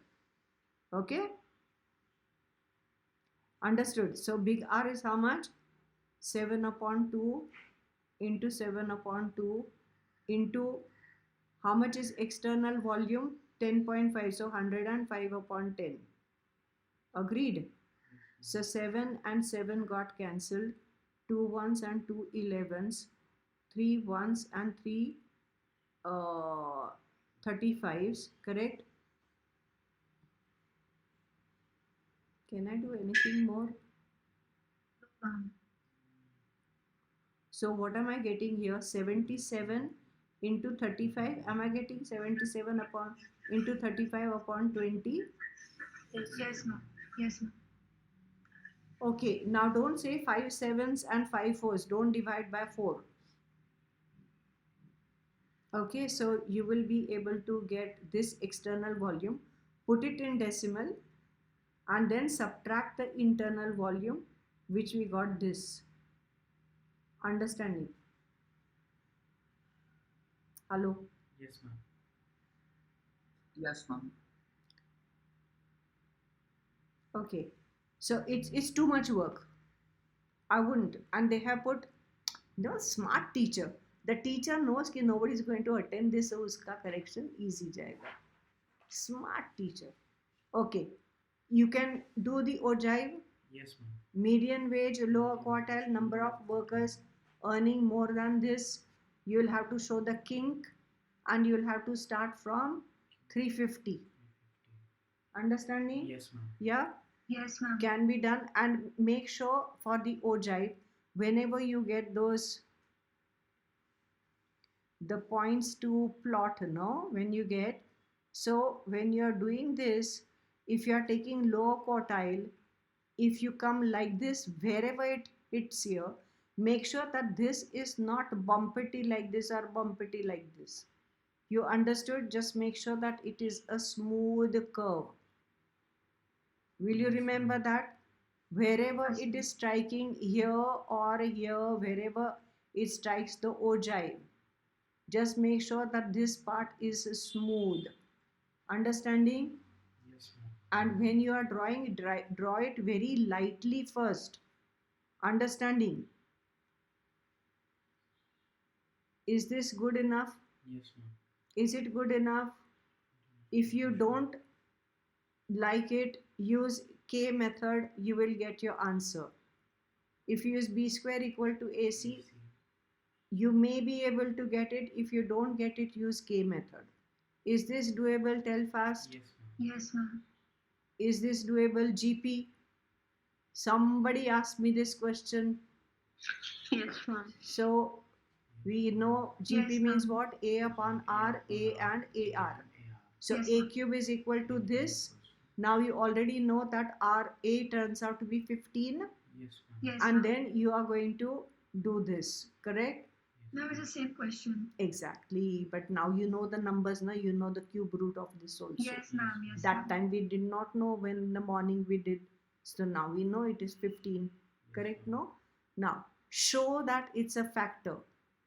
Okay? Understood. So big R is how much? 7/2 into 7/2 into how much is external volume? 10.5. So 105/10. Agreed? So 7 and 7 got cancelled. 2 ones and 2 11s. 3 ones and 3 35s. Correct? Can I do anything more? So what am I getting here? 77 into 35. Am I getting 77 upon into 35/20? Yes, ma'am. Yes, ma'am. Okay, now don't say 5 sevens and 5 fours. Don't divide by 4. Okay, so you will be able to get this external volume, put it in decimal, and then subtract the internal volume, which we got this. Understanding? Hello? Yes, ma'am. Yes, ma'am. Okay, so it's too much work. I wouldn't. And they have put, smart teacher. The teacher knows कि nobody is going to attend this, so उसका correction easy जाएगा. Smart teacher. Okay, you can do the ogive. Yes, ma'am. Median wage, lower quartile, number of workers earning more than this. You will have to show the kink, and you will have to start from 350. Understanding? Yes, ma'am. Yeah, Yes, ma'am. can be done. And make sure for the ogive, whenever you get those the points to plot, when you get, so when you're doing this, if you're taking lower quartile, if you come like this, wherever it hits here, make sure that this is not bumpety like this or bumpety like this. You understood? Just make sure that it is a smooth curve. Will you remember that? Wherever it is striking here or here, wherever it strikes the ogive, just make sure that this part is smooth. Understanding? Yes, ma'am. And when you are drawing, draw it very lightly first. Understanding? Is this good enough? Yes, ma'am. Is it good enough? If you don't like it, use K method, you will get your answer. If you use B square equal to AC, you may be able to get it. If you don't get it, use K method. Is this doable? Tell fast. Yes, ma'am. Yes, ma'am. Is this doable? GP? Somebody asked me this question. Yes, ma'am. So we know GP Yes, means ma'am. what? A upon R, A and AR. So Yes, A ma'am. cube is equal to this. Now you already know that RA turns out to be 15, Yes, ma'am. Yes, and ma'am. then you are going to do this, correct? No, it's the same question. Exactly. But now you know the numbers, now you know the cube root of this also. Yes, ma'am. Yes, That ma'am. time we did not know, when in the morning we did. So now we know it is 15, correct? No? Now show that it's a factor.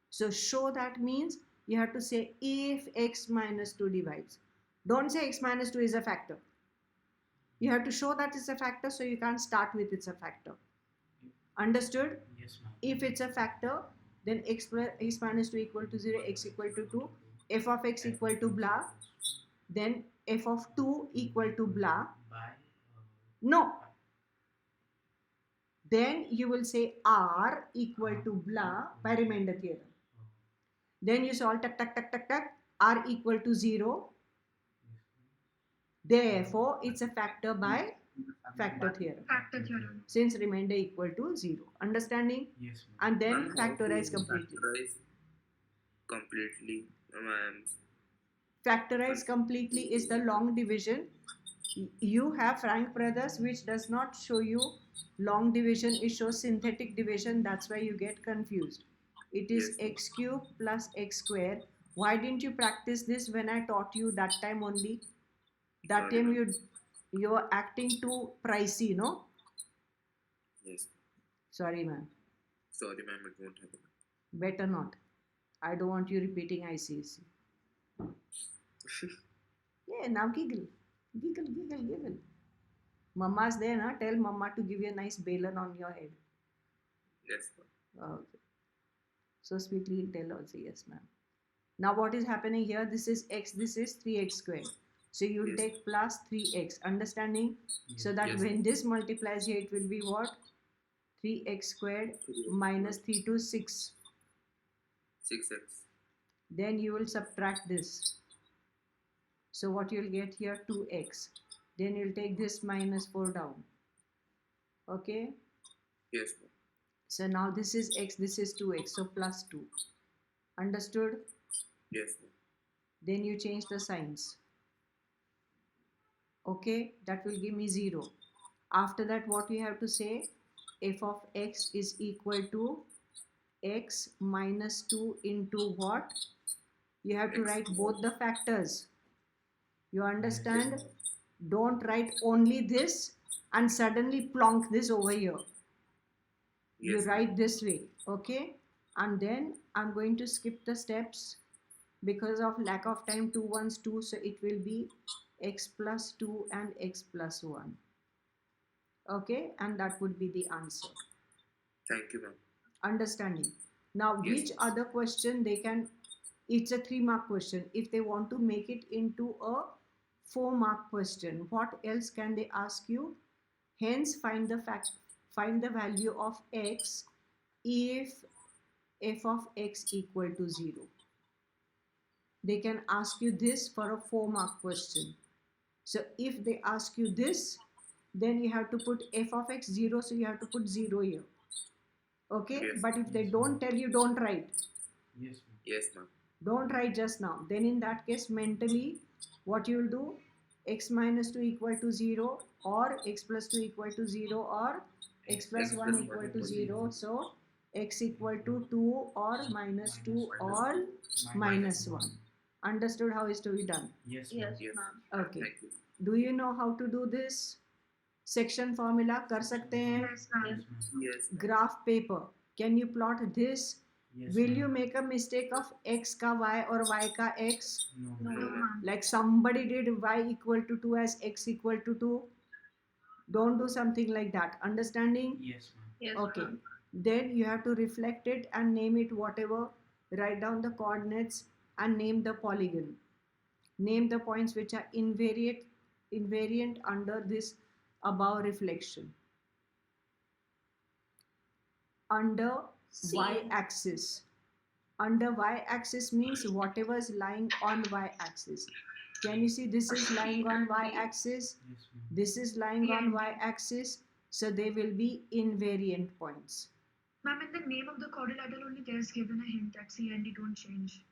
So show that means you have to say if x minus 2 divides. Don't say x minus 2 is a factor. You have to show that it's a factor, so you can't start with it's a factor. Understood? Yes, ma'am. If it's a factor, then x minus 2 equal to 0, x equal to 2, f of x equal to blah, then f of 2 equal to blah. By No. Then you will say r equal to blah by remainder theorem. Then you solve tuck, tuck, tuck, tuck, tuck, r equal to 0. Therefore, it's a factor by factor theorem, Factor theorem. since remainder equal to 0. Understanding? Yes, ma'am. And then Ma'am, how to factorize completely. Factorize completely. Ma'am, Factorize completely is the long division. You have Frank Brothers, which does not show you long division, it shows synthetic division. That's why you get confused. It is Yes. x cube plus x square. Why didn't you practice this when I taught you that time only? That Sorry, time ma'am. you are acting too pricey, no? yes. Sorry, man. Sorry, ma'am, it won't happen. Better not. I don't want you repeating ICSE. Yeah, now giggle. Giggle, giggle, giggle. Mama's there, na? Tell mama to give you a nice balan on your head. Yes, ma'am. Okay. So sweetly he'll tell also, yes, ma'am. Now what is happening here? This is x, this is 3x squared. So you will Yes. take plus 3x. Understanding? So that Yes. when this multiplies here, it will be what? 3x squared minus 3 to 6. 6x. Then you will subtract this. So what you will get here? 2x. Then you will take this minus 4 down. Okay? Yes, ma'am. So now this is x, this is 2x. So plus 2. Understood? Yes, ma'am. Then you change the signs. Okay? That will give me 0. After that, what we have to say? F of x is equal to x minus 2 into what? You have to X. write both the factors. You understand? Don't write only this and suddenly plonk this over here. You Yes, ma'am. write this way, okay? And then I'm going to skip the steps. Because of lack of time, 2 ones 2, so it will be x plus 2 and x plus 1. Okay, and that would be the answer. Thank you, ma'am. Understanding. Now, Yes. which other question they can, it's a 3-mark question. If they want to make it into a 4-mark question, what else can they ask you? Hence, find the value of x if f of x equal to 0. They can ask you this for a 4-mark question. So if they ask you this, then you have to put f of x 0, so you have to put 0 here. Okay, Yes. but if they Yes, don't ma'am. tell you, don't write. Yes, ma'am. Yes, ma'am. Don't write just now. Then in that case, mentally, what you will do, x minus 2 equal to 0, or x plus 2 equal to 0, or x plus 1 equal to 0. So x equal to 2 or minus 2 or minus 1. Understood how is to be done? Yes, ma'am. Yes, Yes. ma'am. Okay. Thank you. Do you know how to do this? Section formula कर सकते हैं. Yes, ma'am. Yes, ma'am. Yes. Graph paper. Can you plot this? Yes, Will ma'am. you make a mistake of x ka y or y ka x? No, No, ma'am. ma'am. Like somebody did y equal to 2 as x equal to 2. Don't do something like that. Understanding? Yes, ma'am. Yes, Okay. ma'am. Then you have to reflect it and name it whatever. Write down the coordinates and name the polygon. Name the points which are invariant under this above reflection. Under C. y-axis. Under y-axis means whatever is lying on y-axis. Can you see this is lying on y-axis? Yes, ma'am. This is lying on y-axis. So they will be invariant points. Ma'am, in the name of the quadrilateral only there's given a hint that C and D don't change.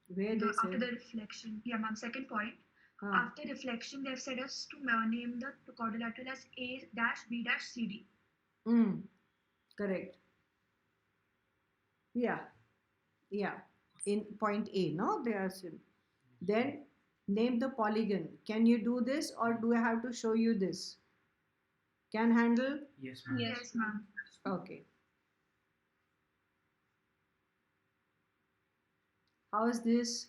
Where they After the say? reflection. Yeah, ma'am. Second point. Ah, After reflection, they've said us to name the quadrilateral as A dash B dash C D. correct. Yeah. In point A, no? They are then name the polygon. Can you do this or do I have to show you this? Can handle? Yes, ma'am. Yes, ma'am. Okay. How is this?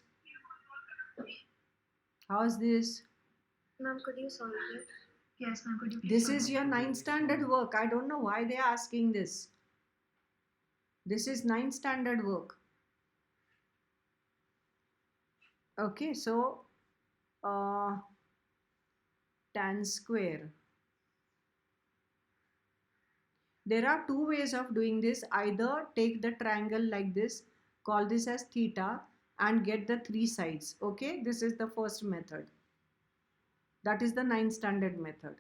How is this? Ma'am, could you solve it? Yes, ma'am. Could you please This solve is it? your 9th standard work. I don't know why they are asking this. This is 9th standard work. Okay, so tan square. There are two ways of doing this. Either take the triangle like this, call this as theta, and get the 3 sides. Okay, this is the first method. That is the 9th standard method.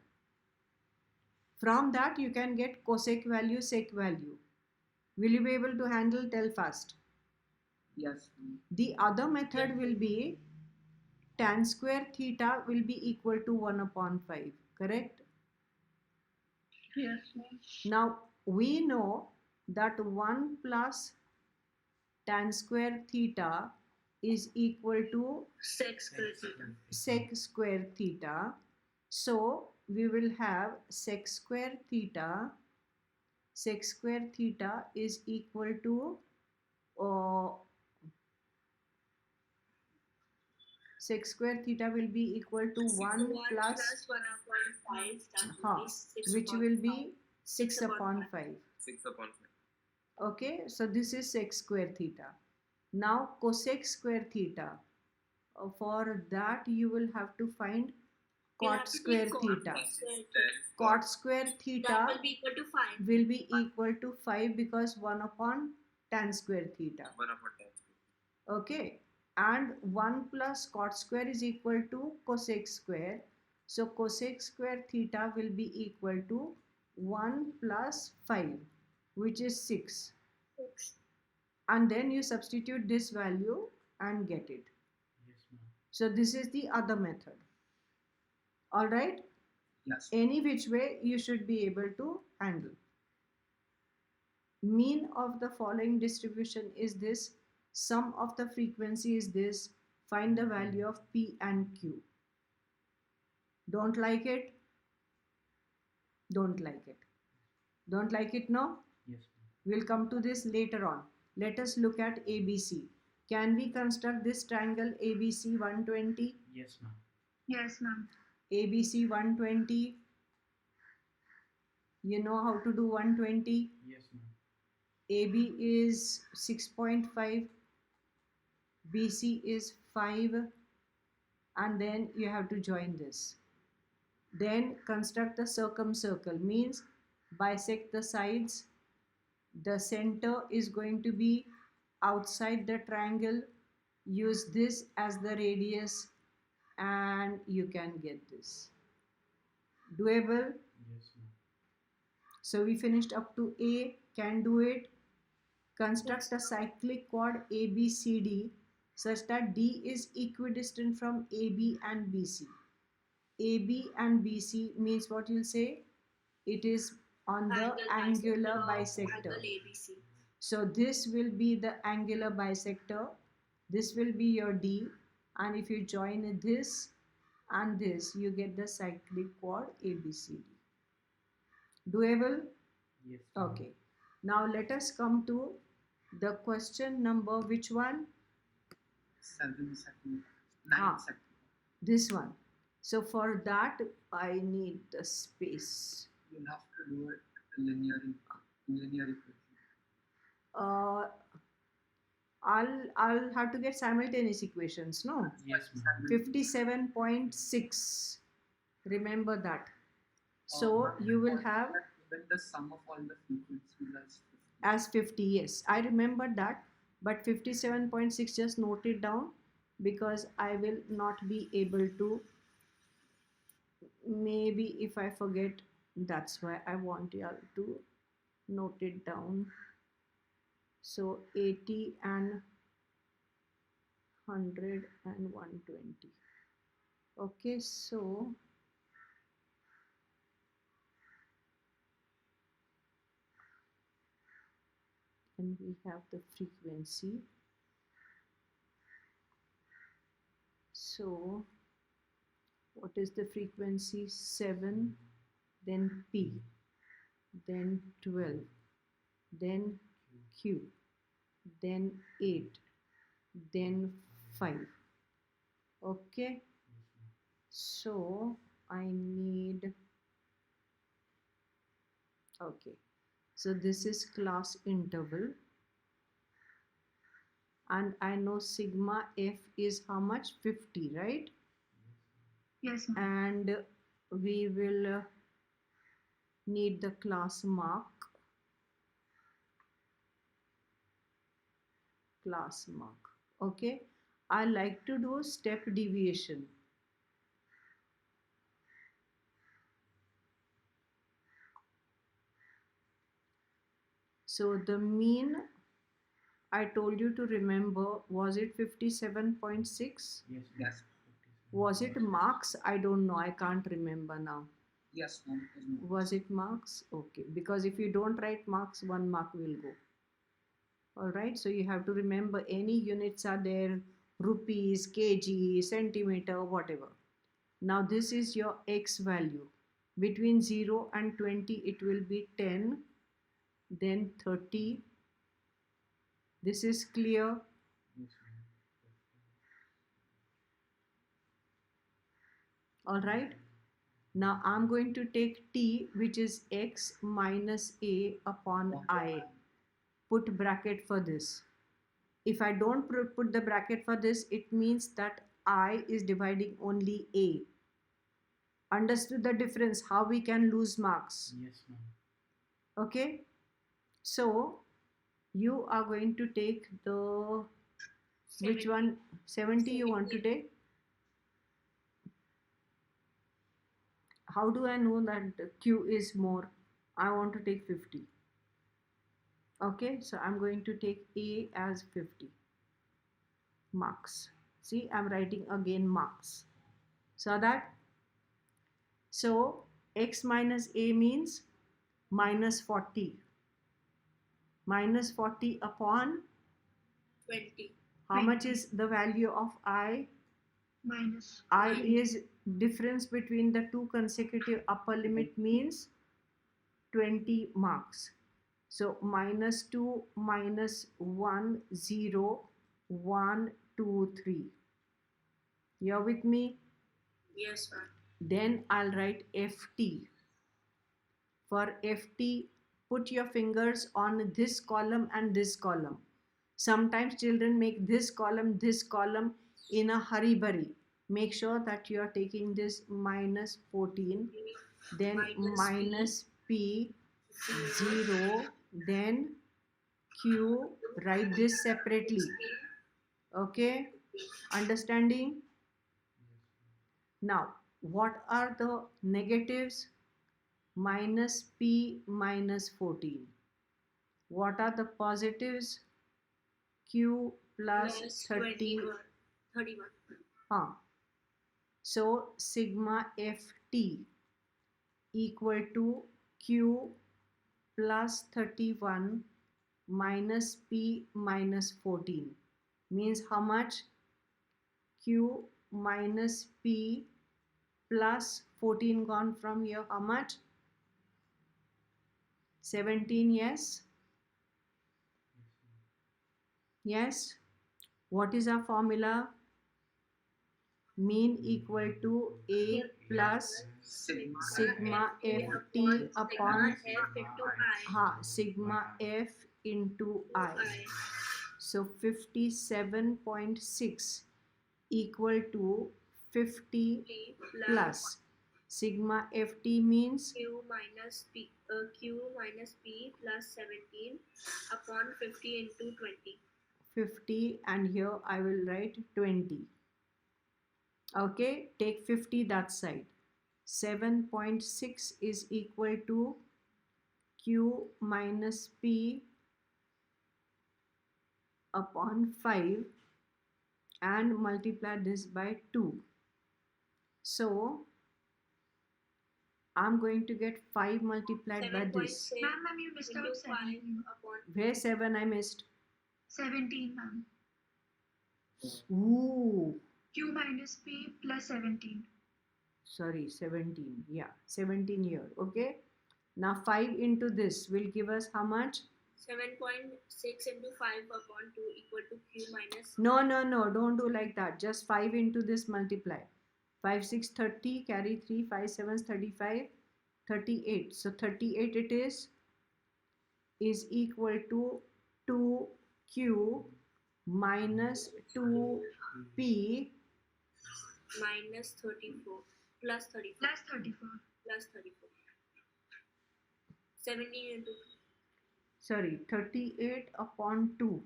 From that, you can get cosec value, sec value. Will you be able to handle? Tell fast. Yes. The other method will be tan square theta will be equal to 1 upon 5. Correct? Yes, ma'am. Now, we know that 1 plus tan square theta is equal to Sec square theta. sec square theta. So, we will have sec square theta. Sec square theta is equal to sec square theta will be equal to 1 plus 1 upon 5, that huh, will be 6 which upon will 5. be 6 upon 5. 6 upon 5. Okay, so this is sec square theta. Now cosec square theta. For that you will have to find You have cot to square take cot theta. square theta. Cot square That theta will be equal to 5. will be equal to 5 because 1 upon tan square theta. 1 upon 10. Okay, and 1 plus cot square is equal to cosec square. So cosec square theta will be equal to 1 plus 5, which is 6. 6. And then you substitute this value and get it. Yes, ma'am. So this is the other method. All right? Yes. Any which way you should be able to handle. Mean of the following distribution is this. Sum of the frequency is this. Find the value of P and Q. Don't like it? Don't like it. Don't like it now? Yes, ma'am. We'll come to this later on. Let us look at ABC. Can we construct this triangle ABC 120? Yes, ma'am. Yes, ma'am. ABC 120. You know how to do 120? Yes, ma'am. AB is 6.5, BC is 5, and then you have to join this. Then construct the circumcircle, means bisect the sides. The center is going to be outside the triangle. Use this as the radius and you can get this. Doable? Yes, ma'am. So we finished up to A, can do it. Construct a cyclic chord ABCD such that D is equidistant from AB and BC. AB and BC means what you'll say? It is on the angular bisector. Angle ABC. So this will be the angular bisector. This will be your D. And if you join this and this, you get the cyclic chord ABCD. Doable? Yes, ma'am. Okay. Now let us come to the question number, which one? 7 second, 9 Ah. second. This one. So for that, I need the space. You'll have to do it linear equation. I'll have to get simultaneous equations, no? Yes, ma'am. 57.6. Remember that. So you will have When the sum of all the frequencies is 50. as 50, yes. I remember that, but 57.6 just note it down because I will not be able to. Maybe if I forget, that's why I want you all to note it down. So 80 and 100 and 120. Okay, so and we have the frequency. So what is the frequency? 7, then P, then 12, then Q, then 8, then 5. Okay, so I need, okay, so this is class interval, and I know sigma F is how much? 50, right? Yes, ma'am. And we will need the class mark. Okay, I like to do step deviation. So the mean I told you to remember, was it 57.6? Yes, ma'am. Yes. Was it marks? I don't know, I can't remember now. Yes, ma'am. It is not. Was it marks? Okay, because if you don't write marks, 1 mark will go. All right, so you have to remember any units are there, rupees, kg, centimeter, whatever. Now this is your x value. Between 0 and 20, it will be 10, then 30. This is clear. Yes, ma'am. All right. Now I'm going to take t, which is x minus a upon I. Put bracket for this. If I don't put the bracket for this, it means that I is dividing only a. Understood the difference, how we can lose marks? Yes, ma'am. Okay. So you are going to take the, which 70. one? 70 you want to take? How do I know that Q is more? I want to take 50. Okay, so I'm going to take A as 50 marks. See, I'm writing again marks. So that, so x minus A means minus 40. Minus 40 upon 20. how much is the value of I? Minus. I is difference between the two consecutive upper limit means 20 marks. So minus 2 minus 1 0 1, 2, 3. You're with me? Yes, ma'am. Then I'll write FT. For FT, put your fingers on this column and this column. Sometimes children make this column in a hurry burry. Make sure that you are taking this minus 14, then minus P, 0, then Q, write this separately. Okay, understanding? Now, what are the negatives? Minus P minus 14. What are the positives? Q plus Plus 30. 31. So sigma Ft equal to Q plus 31 minus P minus 14 means how much? Q minus P plus 14 gone from here, how much? 17, yes? Yes? What is our formula? Mean equal to A plus sigma Ft upon sigma F into I. So 57.6 equal to 50 plus sigma Ft means Q minus P plus 17 upon 50 into 20. 50, and here I will write 20. Okay, take 50 that side. 7.6 is equal to Q minus P upon 5 and multiply this by 2. So I'm going to get 5 multiplied by this. Ma'am, you missed out 17. Where 7 I missed? 17, ma'am. Ooh, Q minus P plus 17. sorry, 17. Yeah, 17 here. Okay. Now 5 into this will give us how much? 7.6 into 5 upon 2 equal to Q minus. No, don't do like that. Just 5 into this multiply. 5, 6, 30, carry 3, 5, 7, 35, 38. So 38 it is equal to 2Q minus 2P Minus 34 plus 34 Plus 34. plus 34. 17 into 2. sorry, 38 upon 2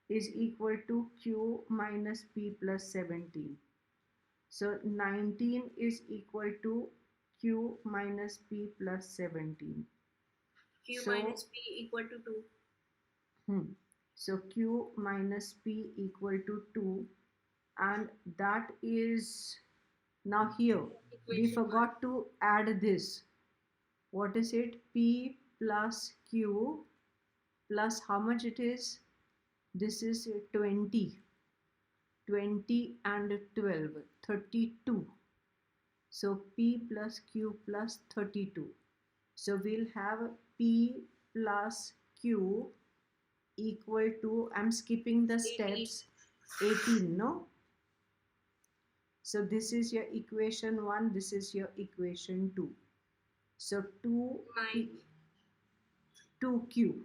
is equal to Q minus P plus 17. So 19 is equal to Q minus P plus 17. Q So- minus P equal to 2. So Q minus P equal to 2, and that is now here. We Equation forgot to add this. What is it? P plus Q plus how much it is? This is 20. 20 and 12, 32. So P plus Q plus 32. So we'll have P plus Q equal to, I'm skipping the steps, 18, no? So this is your equation 1, this is your equation 2. So 2Q.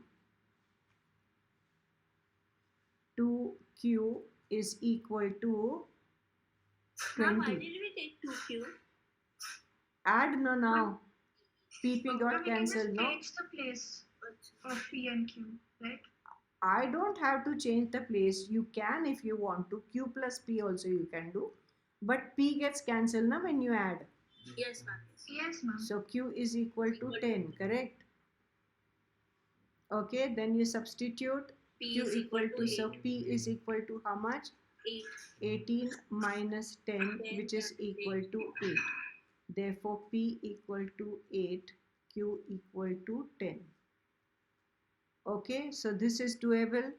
2Q is equal to Ma'am, why 20. did we take 2Q? Add no now. PP So got we can just cancelled, no? change the place of P and Q, right? I don't have to change the place. You can if you want to. Q plus P also you can do. But P gets cancelled now when you add. Yes, ma'am. Yes, ma'am. So Q is equal to 10, correct? Okay, then you substitute P Q is equal to, so 8. P is equal to how much? 8. 18 minus 10, 10 which is times equal to 8. Therefore, P equal to 8, Q equal to 10. Okay, so this is doable.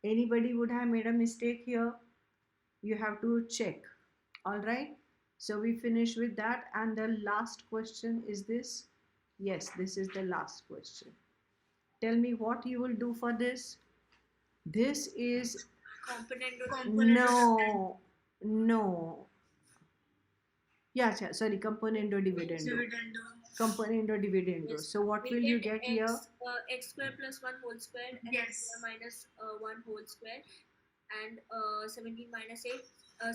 Anybody would have made a mistake here? You have to check. All right, so we finish with that, and the last question is this. Yes, this is the last question. Tell me what you will do for this. This is Component or no. Yeah, sorry, componendo dividendo. Componendo dividendo. Yes. So what We will you get x, here? X square plus 1 whole square and Yes. x square minus 1 whole square and 17 minus 8,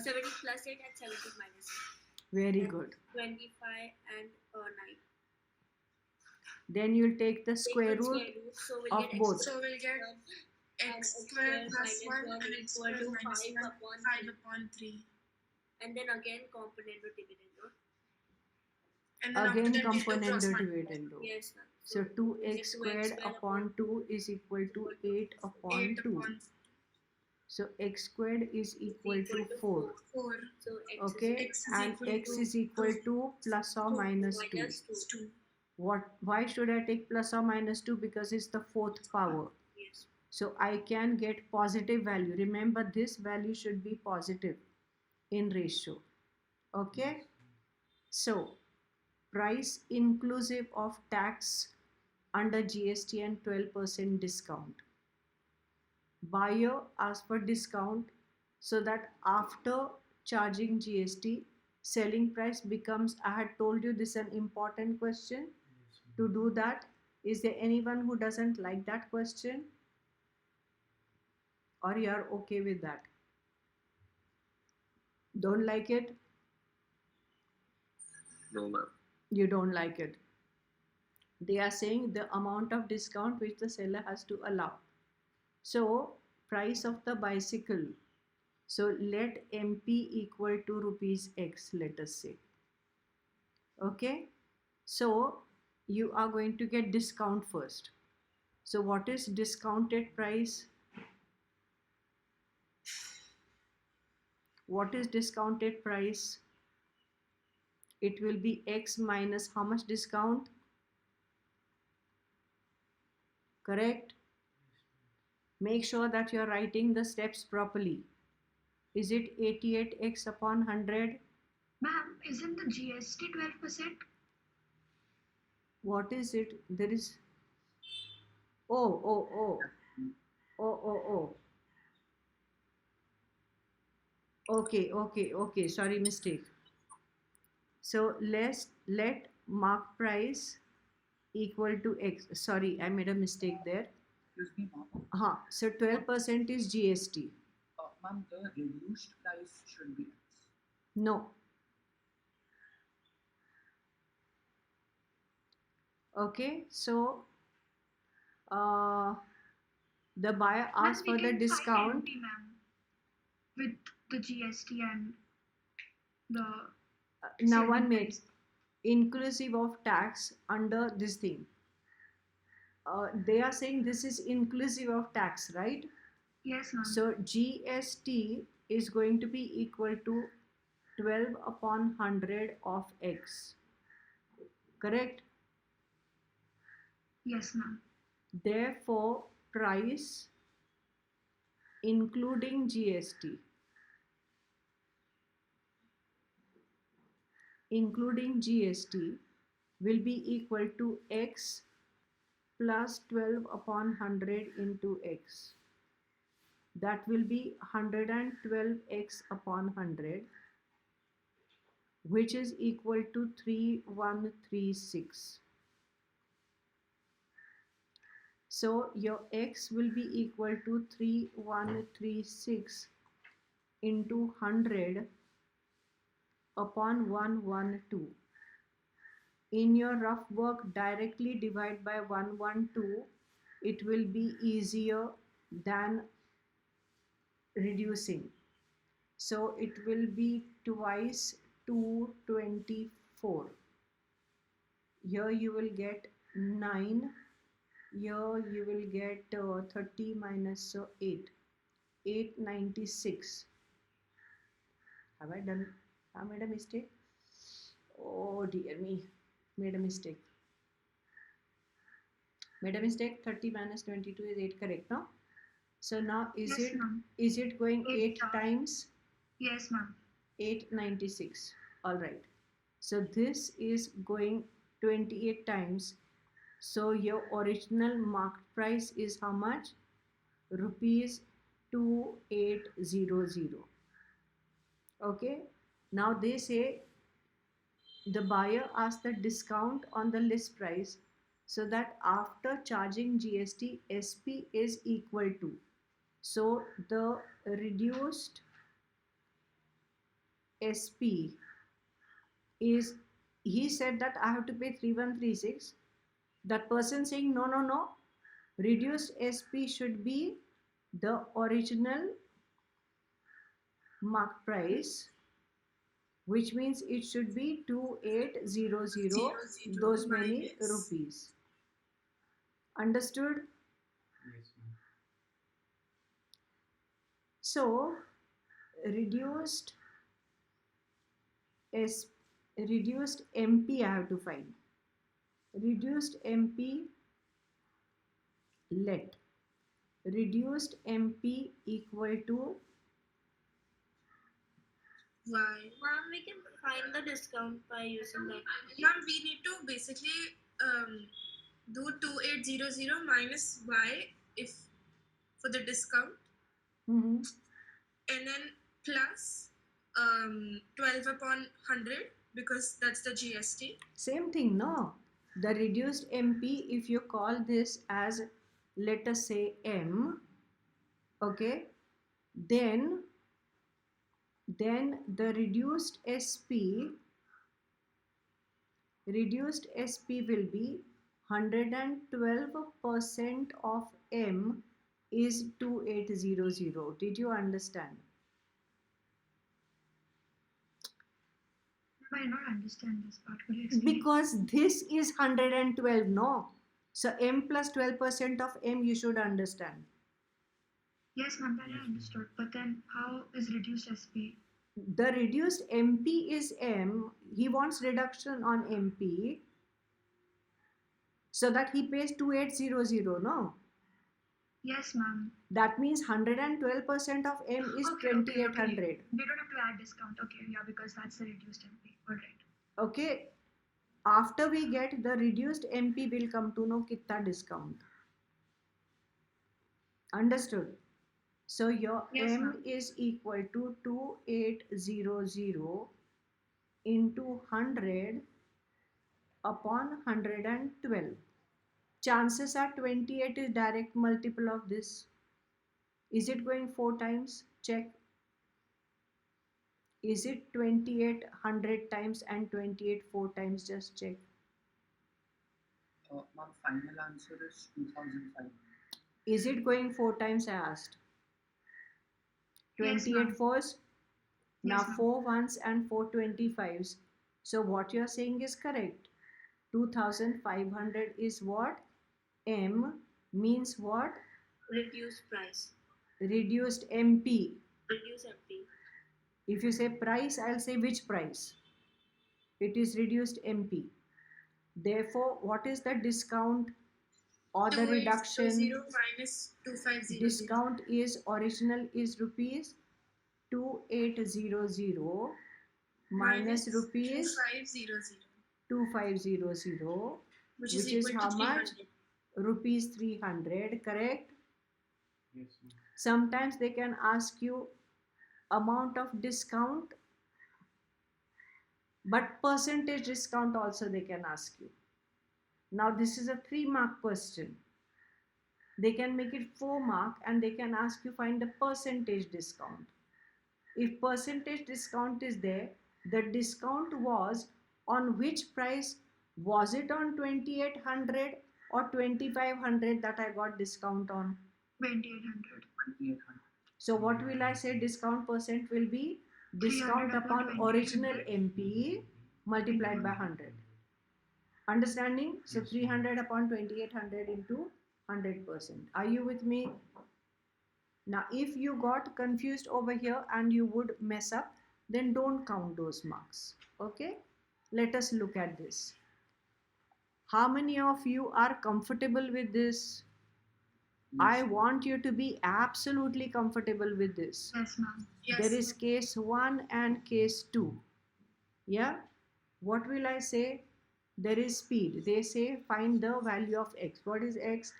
17 plus 8 and 17 minus 8. Very And good. 25 and 9. Then you'll take the Take square the root so we'll of get both. So we'll get x square plus 1 and x square minus 1, 5 upon 3. And then again component or dividendo. And then Again after that, we'll do componendo cross multiply. dividendo. Yes, ma'am. So 2x squared upon 2 is equal to 8 upon 8 2. upon So x squared is equal to 4. 4. So x Okay, X is and equal x to is equal to plus or minus 2. minus 2. Why should I take plus or minus 2? Because it's the fourth power. Yes. So I can get positive value. Remember, this value should be positive in ratio. Okay. So price inclusive of tax under GST and 12% discount. Buyer asks for discount so that after charging GST, selling price becomes, I had told you this is an important question. To do that, is there anyone who doesn't like that question? Or you are okay with that? Don't like it? No, ma'am. You don't like it. They are saying the amount of discount which the seller has to allow. So price of the bicycle. So let MP equal to rupees X, let us say. Okay. So you are going to get discount first. So what is discounted price? What is discounted price? It will be X minus how much discount? Correct? Make sure that you are writing the steps properly. Is it 88X upon 100? Ma'am, isn't the GST 12%? What is it? There is. Oh. Okay. Sorry, mistake. So let mark price equal to X. Sorry, I made a mistake there. Excuse me, ma'am. So 12% is GST. Ma'am, the reduced price should be X. No. Okay, so the buyer asks for the discount. With the GST and the Now selling one minute. price. Inclusive of tax under this thing. They are saying this is inclusive of tax, right? Yes, ma'am. So GST is going to be equal to 12 upon 100 of X. Correct? Yes, ma'am. Therefore, price including GST will be equal to X plus 12 upon 100 into X. That will be 112X upon 100, which is equal to 3136. So your X will be equal to 3136 into 100 upon 112. In your rough work, directly divide by 112. It will be easier than reducing. So it will be twice 224. Here you will get 9. Here you will get 30 minus 8. 896. Have I made a mistake? Oh dear me. Made a mistake. 30 minus 22 is 8, correct, no? So now is it going 8 times? Yes, ma'am. 896. All right. So this is going 28 times. So your original marked price is how much? rupees 2800. Okay, now they say the buyer asked the discount on the list price so that after charging GST, SP is equal to. So the reduced SP is, he said that I have to pay 3136. That person saying no, no, no, reduced SP should be the original mark price, which means it should be 2800, those many rupees. Understood? Yes, ma'am. So reduced MP I have to find. Reduced MP, let reduced MP equal to, Why? Ma'am, we can find the discount by using that. Ma'am, we need to basically do 2800 minus y if for the discount, mhm, and then plus 12 upon 100 because that's the GST. same thing, no? The reduced MP, if you call this as, let us say M, okay, then the reduced SP will be 112% of M is 2800. Did you understand? I do not understand this part. Could you explain? Because this is 112, no? So M plus 12% of M you should understand. Yes, ma'am, that I understood. But then how is reduced SP? The reduced MP is M. He wants reduction on MP so that he pays 2800, no? Yes, ma'am. That means 112% of M is Okay. 2800. We don't have to add discount. Okay, yeah, because that's the reduced MP. All right. Okay. After we get the reduced MP, will come to know kitta discount. Understood? So your Yes, M ma'am. is equal to 2800 into 100 upon 112. Chances are 28 is direct multiple of this. Is it going 4 times? Check. Is it 28 100 times and 28 4 times? Just check. Ma'am, final answer is 2500. Is it going 4 times? I asked. Yes, 28 ma'am. fours. Now Yes, ma'am. 4 ones and 4 25s. So what you are saying is correct. 2500 is what? M means what? Reduced price. Reduced MP. Reduce MP. If you say price, I'll say which price? It is reduced MP. Therefore, what is the discount or the reduction? 2800 minus 2500. Discount is original is rupees 2800 minus rupees 2500, 2500, which which is is equal how to much? 300. Rupees 300, correct? Yes, ma'am. Sometimes they can ask you amount of discount, but percentage discount also they can ask you. Now this is a 3-mark question. They can make it 4-mark and they can ask you find the percentage discount. If percentage discount is there, the discount was on which price? Was it on 2800 or 2500 that I got discount on? 2800. 2800. So what will I say? Discount percent will be discount 300 upon upon original 2800. MP multiplied by 100. Understanding? So Yes, 300 upon 2800 into 100%. Are you with me? Now, if you got confused over here and you would mess up, then don't count those marks. Okay? Let us look at this. How many of you are comfortable with this? I want you to be absolutely comfortable with this. Yes, ma'am. Yes. There is case 1 and case 2. Yeah? What will I say? There is speed. They say find the value of x. What is x?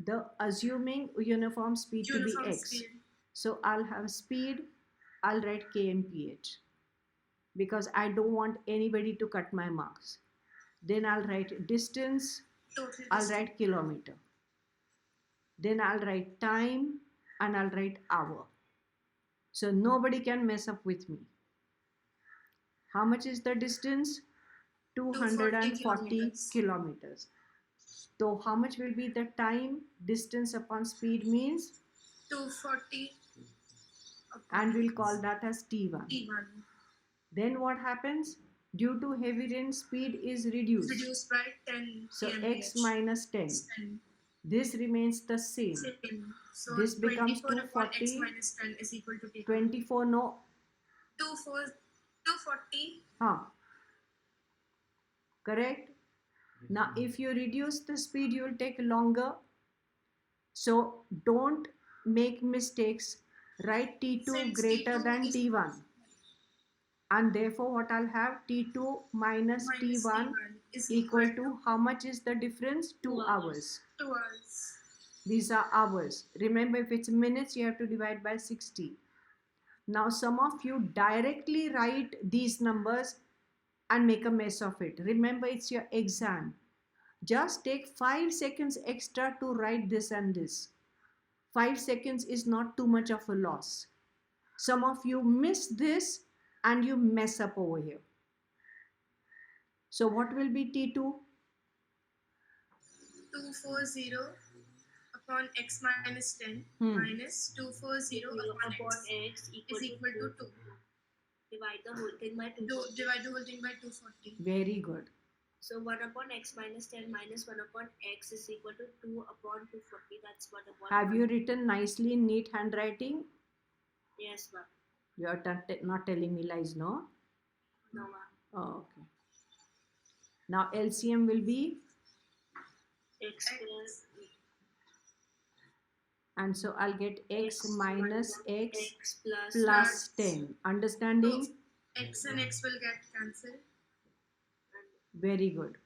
the assuming uniform speed to Uniform be x. speed. So I'll have speed, I'll write kmph because I don't want anybody to cut my marks. Then I'll write distance, Total I'll distance. write kilometer. Then I'll write time and I'll write hour. So nobody can mess up with me. How much is the distance? 240 kilometers. So how much will be the time? Distance upon speed means, 240. and we'll call that as T1. T1. Then what happens? Due to heavy rain, speed is reduced. Reduced by 10 So kmph. x minus 10. 10. This remains the same. Same. So This becomes 24 upon x 240. minus 10 is equal to T2. 24 no. 240. Huh. Correct? Yes, Now ma'am. if you reduce the speed, you will take longer. So don't make mistakes. Write T2 Since greater T2 than is T1. And therefore what I'll have, T2 minus T1 is equal to, how much is the difference? 2 hours. 2 hours. These are hours. Remember, if it's minutes, you have to divide by 60. Now some of you directly write these numbers and make a mess of it. Remember, it's your exam. Just take 5 seconds extra to write this and this. 5 seconds is not too much of a loss. Some of you miss this and you mess up over here. So what will be T2? 240 upon x minus 10 minus 240 upon x is equal to 2. Divide the whole thing by 2. Divide the whole thing by 240. Very good. So 1 upon x minus 10 minus 1 upon x is equal to 2 upon 240. That's 1 upon. Have you written nicely in neat handwriting? Yes, ma'am. You are not telling me lies, no? No, ma'am. Oh, okay. Now LCM will be, X square and so I'll get x minus x x plus plus 10. Understanding? X and x will get cancelled. Very good.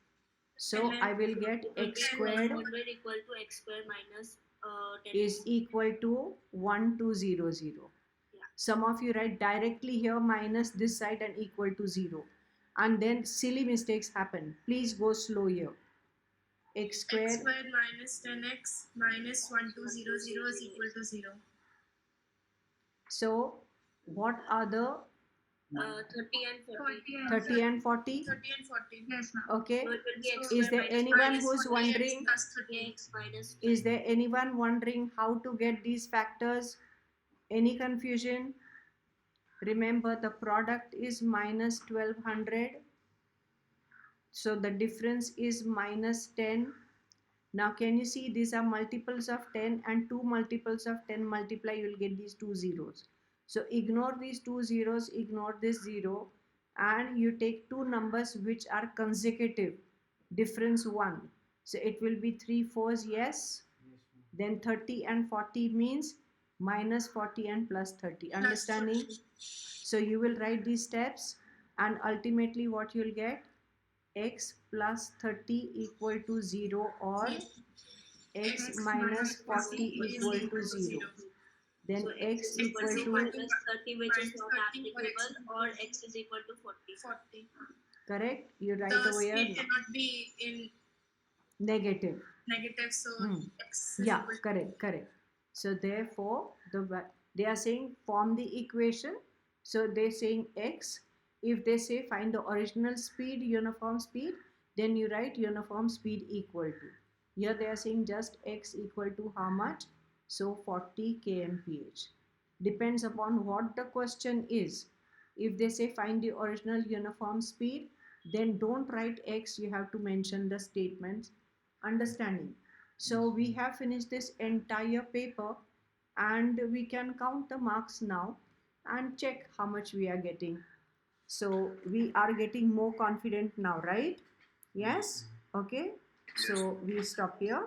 So And then I will get x squared 100 equal to x square minus 10 is equal to 1200. Some of you write directly here minus this side and equal to 0. And then silly mistakes happen. Please go slow here. X X squared, squared minus 10x minus 1200 is equal to 0. so what are the 40 30 and 40. and 30 and 40? 30 and 40. Yes, ma'am. Okay. So it will be x Is square there minus anyone Minus who's 40x wondering? plus 30. x minus Is there anyone wondering how to get these factors? Any confusion? Remember, the product is minus 1200. So the difference is minus 10. Now can you see these are multiples of 10 and 2 multiples of 10 multiply, you will get these 2 zeros. So ignore these 2 zeros, ignore this 0, and you take 2 numbers which are consecutive. Difference 1. So it will be 3 4s, yes. Yes, ma'am. Then 30 and 40 means minus 40 and plus 30. Understanding? So you will write these steps and ultimately what you will get? X plus 30 equal to 0 or x minus 40 equal to 0. Then so x is equal equal to to, minus 30 which is not minus 30 applicable, or x is equal to 40. 40. correct? You write The over here speed cannot be in negative. negative, so x is Yeah, equal to correct, correct. So therefore, they are saying form the equation. So they're saying x. If they say find the original speed, uniform speed, then you write uniform speed equal to. Here they are saying just x equal to how much? So 40 kmph. Depends upon what the question is. If they say find the original uniform speed, then don't write x, you have to mention the statements. Understanding? So we have finished this entire paper and we can count the marks now and check how much we are getting. So we are getting more confident now, right? Yes? Okay. So we stop here.